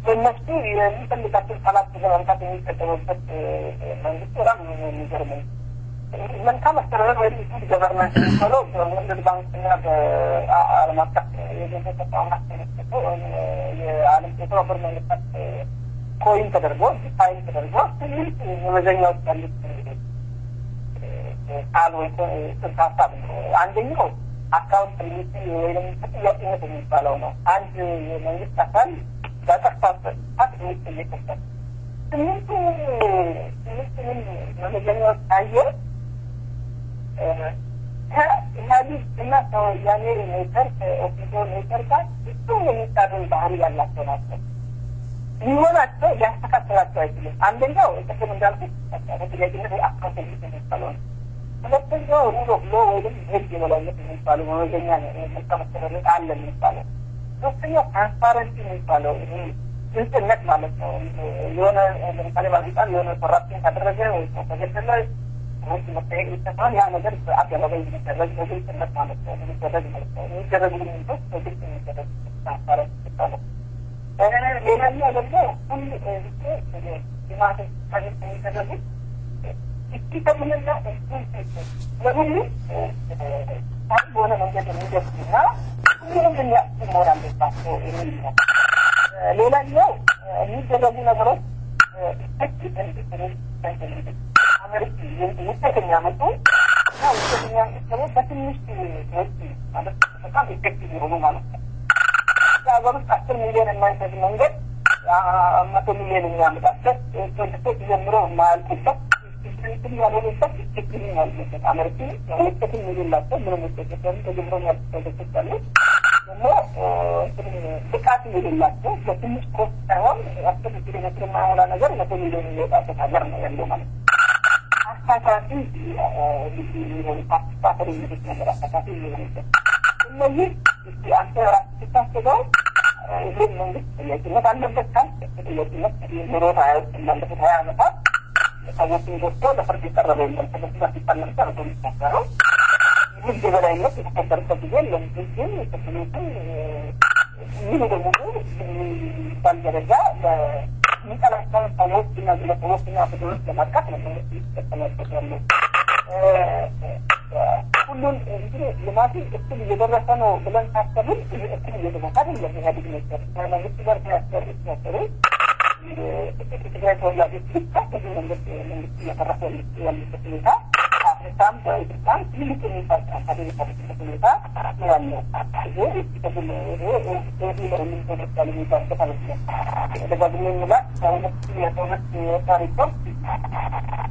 በእነሱ የሚፈልጋቸውን ቃላት ለማምጣት የሚጠቀሙበት መንግስት በጣም የሚገርመኝ መልካም አስተዳደር ወይም ገቨርንመንት የሚባለው በወርልድ ባንክና በዓለም አቀፍ የገንዘብ ተቋማት የዓለም የተባበሩት መንግስታት ኮይን ተደርጎ ዲፋይን ተደርጎ ስምንት መመዘኛዎች ያሉት ቃል ወይ ጽንሰ ሀሳብ ነው። አንደኛው አካውንታቢሊቲ ወይም ተጠያቂነት የሚባለው ነው። አንድ የመንግስት አካል ባጠፋበት ጥፋት የሚጠየቅበት ስምንቱ መመዘኛዎች ታየ። ከኢህአዴግ እና ከወያኔ ኔትወርክ ኦፒዶ ኔትወርክ ጋር እሱም የሚጣሩን ባህሪ ያላቸው ናቸው። ሊሆናቸው ሊያስተካክላቸው አይችልም። አንደኛው ቅድም እንዳልኩት ተጠያቂነት ወይ አካውንታቢሊቲ የሚባለው ነው። ሁለተኛው ሩል ኦፍ ሎው ወይም ህግ የበላይነት የሚባለው መመዘኛ መልካም አስተዳደር አለ የሚባለው። ሶስተኛው ትራንስፓረንሲ የሚባለው ይሄ ግልጽነት ማለት ነው። የሆነ ለምሳሌ ባለስልጣን የሆነ ኮራፕሽን ካደረገ ወይ ተገደለ ወይ መጠየቅ ይተማል ያ ነገር በአደባባይ የሚደረግ በግልጽነት ማለት ነው። የሚደረግ ማለት ነው። የሚደረግ ግንኙነቶች በግልጽ የሚደረግ ትራንስፓረንሲ ይባላል። ሌላኛው ደግሞ ሁሉ ልማት የሚደረጉ ይከምንና ለሁሉ ታሪክ በሆነ መንገድ የሚደርሱና ሁሉም የሚያስቡ መሆን አለባቸው የሚል ነው። ሌላኛው የሚደረጉ ነገሮች ውጤት የሚያመጡ እና ውጤት የሚያመጡ ደግሞ በትንሽ ወጪ ማለት በጣም ኢፌክቲቭ የሆኑ ማለት ነው። ሀገር ውስጥ 10 ሚሊዮን የማይሰጥ መንገድ 100 ሚሊዮን የሚያመጣበት ፕሮጀክቶች ጀምሮ የማያልቁበት ትክክል ያልሆነበት ትክክል ያልሆነበት አመርቂ ውጤትም የሌላቸው ምንም ውጤት ተጀምሮ ያሉ ፕሮጀክቶች አሉ። ደግሞ ብቃት የሌላቸው በትንሽ ኮስት ሳይሆን 10 ኪሎ ሜትር የማይሞላ ነገር 100 ሚሊዮን የሚወጣበት ሀገር ነው ያለው ማለት ነው። አሳታፊ ፓርቲሲፓተሪ ነገር አሳታፊ የሚሆንበት እነዚህ አንተ ራስህ ስታስበው ይህን መንግስት ጥያቄነት አለበት ካል ጥያቄነት ኑሮት ባለፉት 20 ዓመታት ሰዎችን ጎትቶ ለፍርድ የቀረበ የለም። ስለዚህ ሲጠለምታ ነው የሚታሰረው። ህግ የበላይነት የተከበረበት ጊዜ የለም። ግን የተሰሉትን ይህ ደግሞ ባል ደረጃ የሚጠላቸውን ሰዎች እና ግለሰቦች እና ፍትሮች ለማጥቃት ነው መንግስት ይጠቀመበት ያለው። ሁሉን እንግዲህ ልማቱ እክል እየደረሰ ነው ብለን ካሰብን እክል እየደረሰ አይደለም። ኢህአዴግ ነበር ከመንግስት ጋር ሲያሰሩ ትግራይ ተወላጆች ብቻ ከዚህ መንግስት እያተረፈ ያለበት ሁኔታ አፍሪካም በኢትዮጵያም ትልቅ የሚባል አካባቢ የሚባልበት ሁኔታ ያለው ይህ ከግል የሚባል የሚባልበት አለ። ደጋግሜ የምላት ከሁለት የወጣ ሪፖርት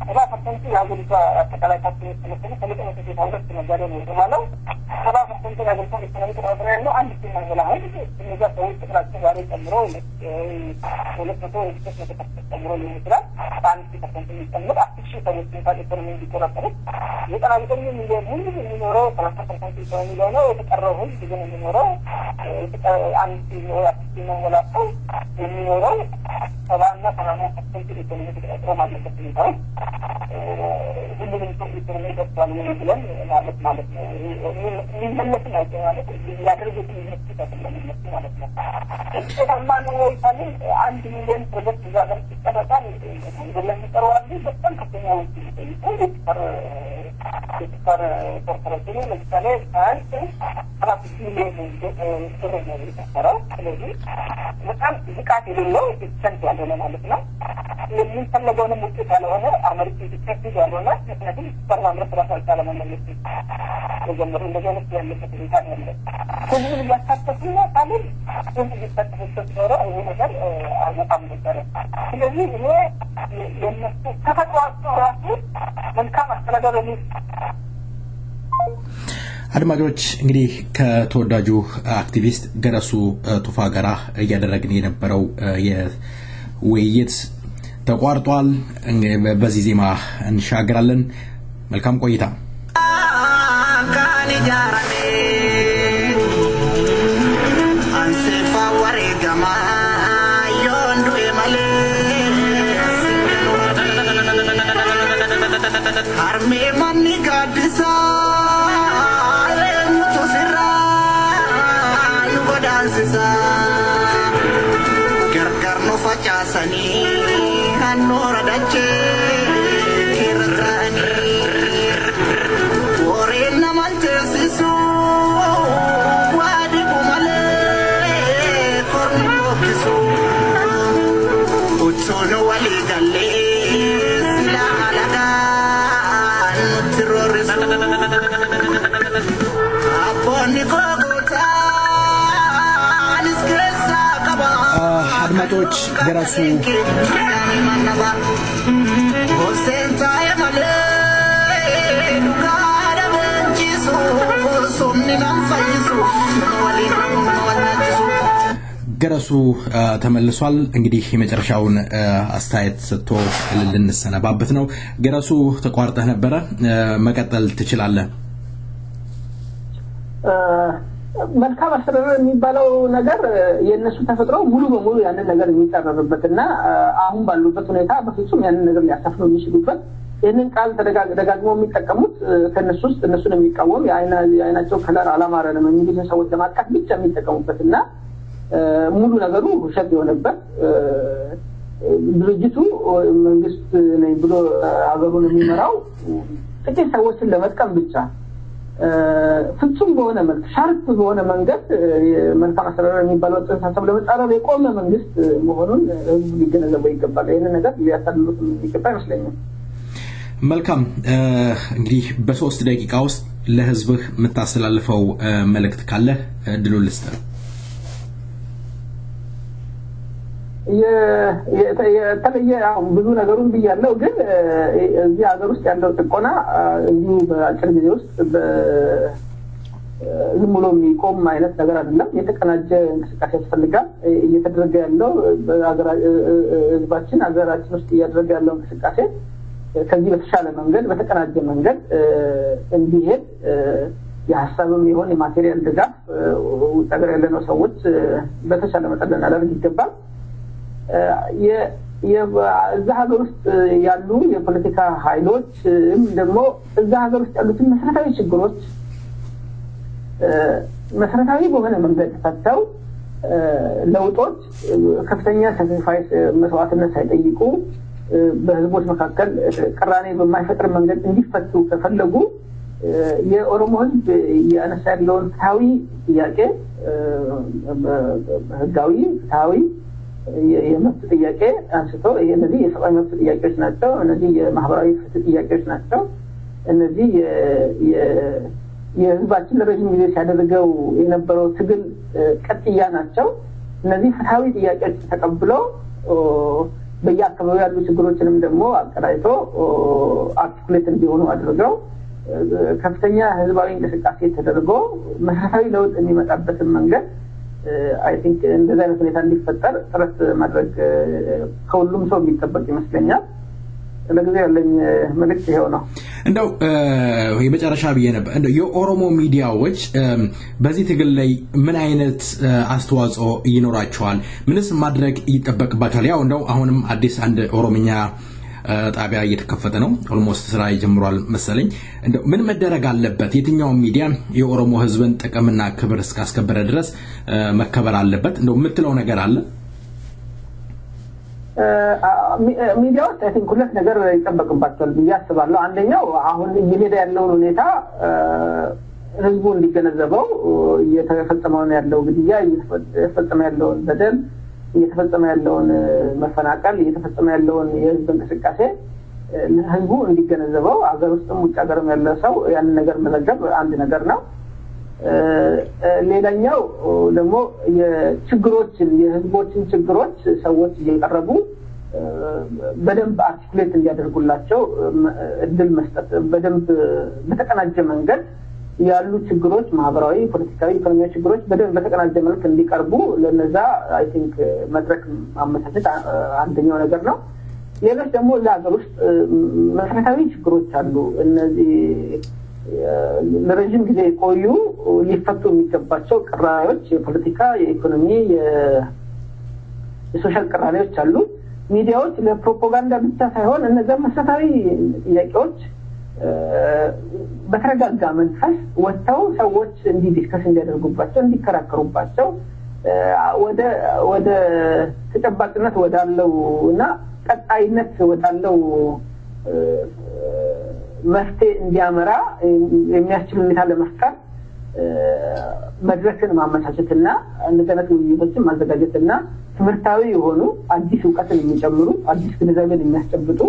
70% የሀገሪቷ አጠቃላይ ታክስ የተመሰለ ከመጠነ ከሴታ ሁለት ነጋዴ ነው የተባለው 70% ፐርሰንት ያገልግሎት ኢኮኖሚ ተወጥሮ ያለው አንድ ሺህ ማይሞላው እነዛ ሰዎች ቁጥራቸው ዛሬ ጨምሮ 200 ጨምሮ ሊሆን ይችላል። አንድ ሺህ ፐርሰንት የሚጨምር 10,000 ሰዎች እንኳን ኢኮኖሚ እንዲቆረጠሩ 99 ሚሊዮን ህዝብ የሚኖረው 30% ኢኮኖሚ ነው። የተቀረው ህዝብ ግን የሚኖረው አንድ ሺህ ወይ 10,000 ማይሞላው የሚኖረው 70% ኢኮኖሚ ተቆጥሮ ማለት ነው። ሁሉንም ኢኮኖሚ ተቆጥሯል ብለን ማለት ነው። የሚመለስ ናቸው ማለት ያደረጉት ይመስላል ማለት ነው። ተማማኑ ወይታል 1 ሚሊዮን ፕሮጀክት ዛሬ ተጠራጣል እንደለም ተጠራዋል በጣም ከፍተኛ ውጪ ፐር ኮርፖሬሽን ለምሳሌ አንድ 4 ሚሊዮን ነው የተሰራው። ስለዚህ በጣም ዝቃት የሌለው ኢንሰንት ያለው ማለት ነው። የሚፈልገውን ውጤት ያልሆነ አመርቂ ኢንሰንት ያልሆነ ምክንያቱም ፐርማነንት ራሳቸው ለመመለስ የጀመሩ እንደገና ያለበት ሁኔታ ነው። ሁሉም ያሳተፉና ታዲያ ሁሉም ይፈተሽበት ኖሮ ይሄ ነገር አልመጣም ነበር። ስለዚህ ይሄ የነሱ ተፈጥሯቸው ራሱ መልካም አስተዳደር ነው። አድማጮች እንግዲህ ከተወዳጁ አክቲቪስት ገረሱ ቱፋ ጋራ እያደረግን የነበረው የውይይት ተቋርጧል። በዚህ ዜማ እንሻገራለን። መልካም ቆይታ። Sani hanora dache kirrani ore namante sisu wadi kumale korno kisu uchono wali galle sila alaga terrorism aponi kogota aliskresa kaba አድማጮች ገረሱ ገረሱ ተመልሷል። እንግዲህ የመጨረሻውን አስተያየት ሰጥቶ ልንሰነባበት ነው። ገረሱ ተቋርጠህ ነበረ፣ መቀጠል ትችላለህ። መልካም አስተዳደር የሚባለው ነገር የነሱ ተፈጥሮ ሙሉ በሙሉ ያንን ነገር የሚጠረርበትና አሁን ባሉበት ሁኔታ በፍጹም ያንን ነገር ሊያሳፍኑ የሚችሉበት ይህንን ቃል ተደጋግመው የሚጠቀሙት ከነሱ ውስጥ እነሱን የሚቃወም የአይናቸው ከለር አላማረንም የሚሉ ሰዎች ለማጥቃት ብቻ የሚጠቀሙበትና ሙሉ ነገሩ ውሸት የሆነበት ድርጅቱ መንግስት ነኝ ብሎ ሀገሩን የሚመራው ጥቂት ሰዎችን ለመጥቀም ብቻ ፍጹም በሆነ መልክ ሻርፕ በሆነ መንገድ መልካም አስተዳደር የሚባለው ጽንሰ ሀሳብ ለመጻረር የቆመ መንግስት መሆኑን ህዝቡ ሊገነዘበው ይገባል። ይህንን ነገር ሊያሳልፉት የሚገባ ይመስለኛል። መልካም እንግዲህ በ3 ደቂቃ ውስጥ ለህዝብህ የምታስተላልፈው መልእክት ካለ እድሉን ልስጥህ። የተለየ ብዙ ነገሩን ብያለሁ፣ ግን እዚህ ሀገር ውስጥ ያለው ጥቆና እዚሁ በአጭር ጊዜ ውስጥ ዝም ብሎ የሚቆም አይነት ነገር አይደለም። የተቀናጀ እንቅስቃሴ ያስፈልጋል። እየተደረገ ያለው ህዝባችን ሀገራችን ውስጥ እያደረገ ያለው እንቅስቃሴ ከዚህ በተሻለ መንገድ በተቀናጀ መንገድ እንዲሄድ የሀሳብም ይሁን የማቴሪያል ድጋፍ ውጭ ሀገር ያለነው ሰዎች በተሻለ መጠን ልናደርግ ይገባል። እዛ ሀገር ውስጥ ያሉ የፖለቲካ ኃይሎች ደግሞ እዛ ሀገር ውስጥ ያሉትን መሰረታዊ ችግሮች መሰረታዊ በሆነ መንገድ ፈተው ለውጦች ከፍተኛ ሳክሪፋይስ መስዋዕትነት ሳይጠይቁ በህዝቦች መካከል ቅራኔ በማይፈጥር መንገድ እንዲፈቱ ከፈለጉ የኦሮሞ ህዝብ ያነሳ ያለውን ፍትሃዊ ጥያቄ ህጋዊ ፍትሃዊ የመብት ጥያቄ አንስቶ እነዚህ የሰብአዊ መብት ጥያቄዎች ናቸው። እነዚህ የማህበራዊ ፍትህ ጥያቄዎች ናቸው። እነዚህ የህዝባችን ለረጅም ጊዜ ሲያደርገው የነበረው ትግል ቀጥያ ናቸው። እነዚህ ፍትሃዊ ጥያቄዎች ተቀብለው በየአካባቢው ያሉ ችግሮችንም ደግሞ አቀራይቶ አርቲኩሌት እንዲሆኑ አድርገው ከፍተኛ ህዝባዊ እንቅስቃሴ ተደርጎ መሰረታዊ ለውጥ የሚመጣበትን መንገድ አይ ቲንክ እንደዛ አይነት ሁኔታ እንዲፈጠር ጥረት ማድረግ ከሁሉም ሰው የሚጠበቅ ይመስለኛል። ለጊዜው ያለኝ መልእክት ይሄው ነው። እንደው የመጨረሻ ብዬ ነበር እንደው የኦሮሞ ሚዲያዎች በዚህ ትግል ላይ ምን አይነት አስተዋጽኦ ይኖራቸዋል? ምንስ ማድረግ ይጠበቅባቸዋል? ያው እንደው አሁንም አዲስ አንድ ኦሮምኛ ጣቢያ እየተከፈተ ነው ኦልሞስት ስራ ይጀምራል መሰለኝ። እንደው ምን መደረግ አለበት? የትኛው ሚዲያ የኦሮሞ ህዝብን ጥቅምና ክብር እስካስከበረ ድረስ መከበር አለበት? እንደው የምትለው ነገር አለ? ሚዲያዎች አይ ቲንክ ሁለት ነገር ይጠበቅባቸዋል ብዬ አስባለሁ። አንደኛው አሁን እየሄደ ያለውን ሁኔታ ህዝቡ እንዲገነዘበው እየተፈጸመው ያለው ግድያ እየተፈጸመ ያለውን በደል እየተፈጸመ ያለውን መፈናቀል እየተፈጸመ ያለውን የህዝብ እንቅስቃሴ ህዝቡ እንዲገነዘበው አገር ውስጥም ውጭ ሀገርም ያለ ሰው ያን ነገር መዘገብ አንድ ነገር ነው። ሌላኛው ደግሞ የችግሮችን የህዝቦችን ችግሮች ሰዎች እየቀረቡ በደንብ አርቲኩሌት እንዲያደርጉላቸው እድል መስጠት በደንብ በተቀናጀ መንገድ ያሉ ችግሮች ማህበራዊ ፖለቲካዊ ኢኮኖሚያዊ ችግሮች በደንብ በተቀናጀ መልኩ እንዲቀርቡ ለነዛ አይ ቲንክ መድረክ ማመቻቸት አንደኛው ነገር ነው። ሌሎች ደግሞ ለሀገር ውስጥ መሰረታዊ ችግሮች አሉ። እነዚህ ለረጅም ጊዜ ቆዩ ሊፈቱ የሚገባቸው ቅራኔዎች የፖለቲካ የኢኮኖሚ የሶሻል ቅራኔዎች አሉ። ሚዲያዎች ለፕሮፓጋንዳ ብቻ ሳይሆን እነዛ መሰረታዊ ጥያቄዎች በተረጋጋ መንፈስ ወጥተው ሰዎች ዲስከስ እንዲያደርጉባቸው እንዲከራከሩባቸው ወደ ተጨባጭነት ወዳለውና ቀጣይነት ወዳለው መፍትሄ እንዲያመራ የሚያስችል ሁኔታ ለመፍጠር መድረክን ማመቻቸትና እንደዚህ ውይይቶችን ማዘጋጀትና ትምህርታዊ የሆኑ አዲስ ዕውቀትን የሚጨምሩ አዲስ ግንዛቤን የሚያስጨብጡ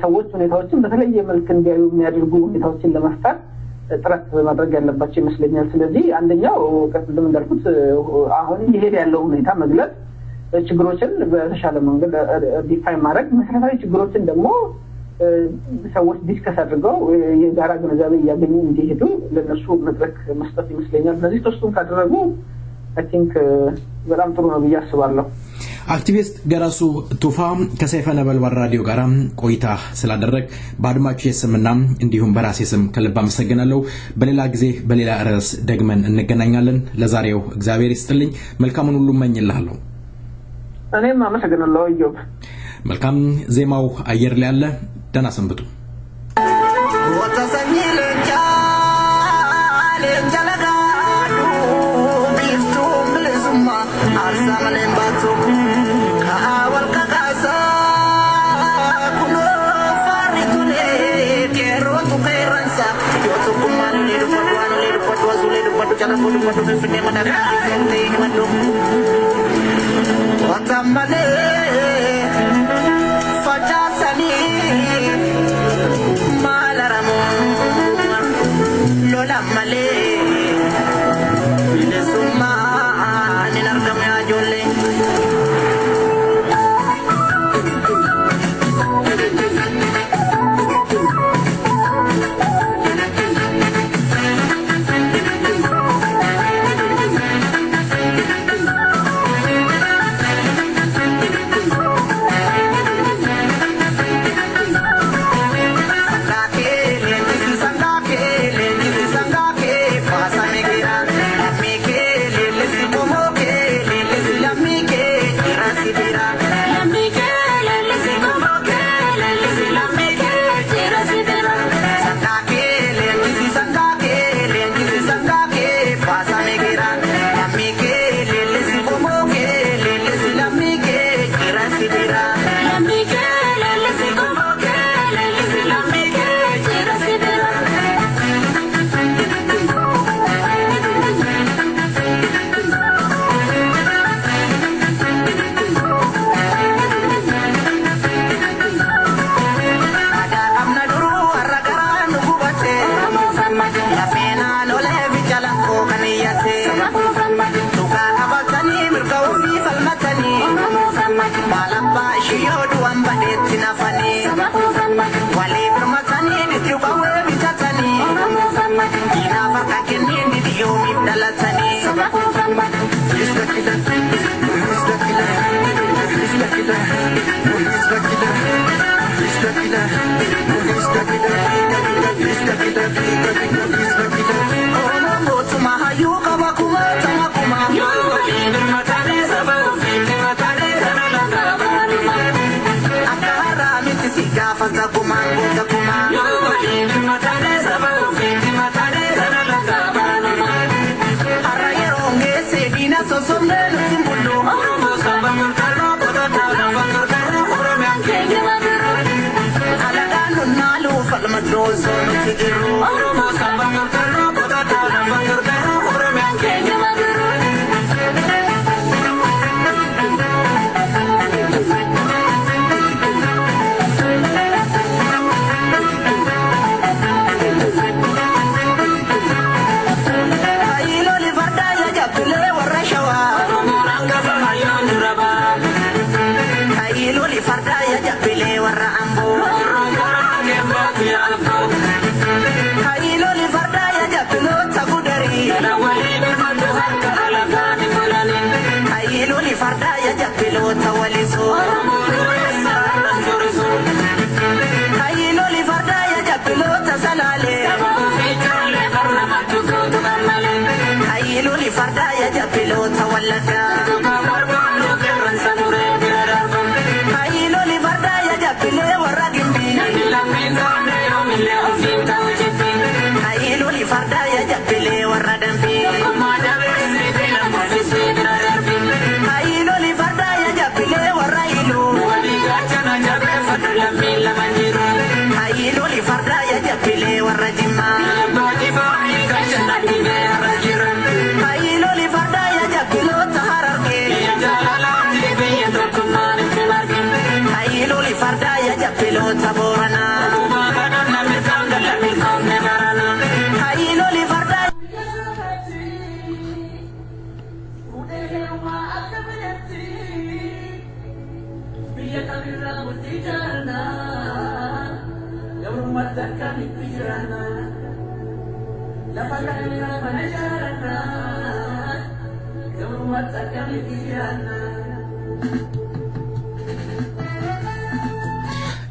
ሰዎች ሁኔታዎችን በተለየ መልክ እንዲያዩ የሚያደርጉ ሁኔታዎችን ለመፍጠር ጥረት ማድረግ ያለባቸው ይመስለኛል። ስለዚህ አንደኛው ቀጥሎም እንዳልኩት አሁን ይሄድ ያለው ሁኔታ መግለጽ ችግሮችን በተሻለ መንገድ ዲፋይን ማድረግ መሰረታዊ ችግሮችን ደግሞ ሰዎች ዲስከስ አድርገው የጋራ ግንዛቤ ያገኙ እንዲሄዱ ለነሱ መድረክ መስጠት ይመስለኛል። እነዚህ ሶስቱን ካደረጉ አይ ቲንክ በጣም ጥሩ ነው ብዬ አስባለሁ። አክቲቪስት ገረሱ ቱፋ ከሰይፈ ነበልባል ራዲዮ ጋር ቆይታ ስላደረግ በአድማጮች ስምና እንዲሁም በራሴ ስም ከልብ አመሰግናለሁ። በሌላ ጊዜ በሌላ ርዕስ ደግመን እንገናኛለን። ለዛሬው እግዚአብሔር ይስጥልኝ። መልካሙን ሁሉ እመኝልሃለሁ። እኔም አመሰግናለሁ ኢዮብ። መልካም ዜማው አየር ላይ ያለ ደህና ሰንብቱ። Wali bermatani, ditiup awe, bicara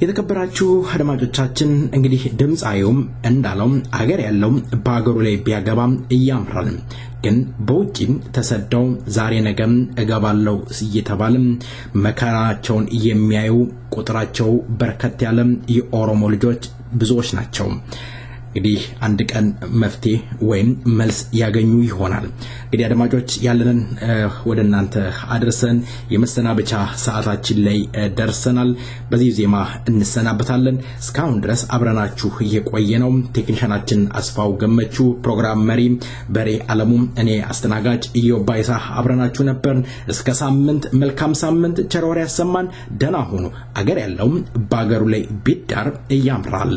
የተከበራችሁ አድማጮቻችን እንግዲህ ድምጻዩም እንዳለው አገር ያለው ባገሩ ላይ ቢያገባም ያምራል ግን በውጪም ተሰደው ዛሬ ነገም እገባለው እየተባለ መከራቸውን የሚያዩ ቁጥራቸው በርከት ያለ የኦሮሞ ልጆች ብዙዎች ናቸው እንግዲህ አንድ ቀን መፍትሄ ወይም መልስ ያገኙ ይሆናል እንግዲህ አድማጮች ያለንን ወደናንተ አድርሰን የመሰናበቻ ሰዓታችን ላይ ደርሰናል በዚህ ዜማ እንሰናበታለን እስካሁን ድረስ አብረናችሁ የቆየነው ቴክኒሻናችን አስፋው ገመቹ ፕሮግራም መሪ በሬ አለሙ እኔ አስተናጋጅ ኢዮባይሳ አብረናችሁ ነበር እስከ ሳምንት መልካም ሳምንት ቸርወር ያሰማን ደና ሆኑ አገር ያለው ባገሩ ላይ ቢዳር ያምራል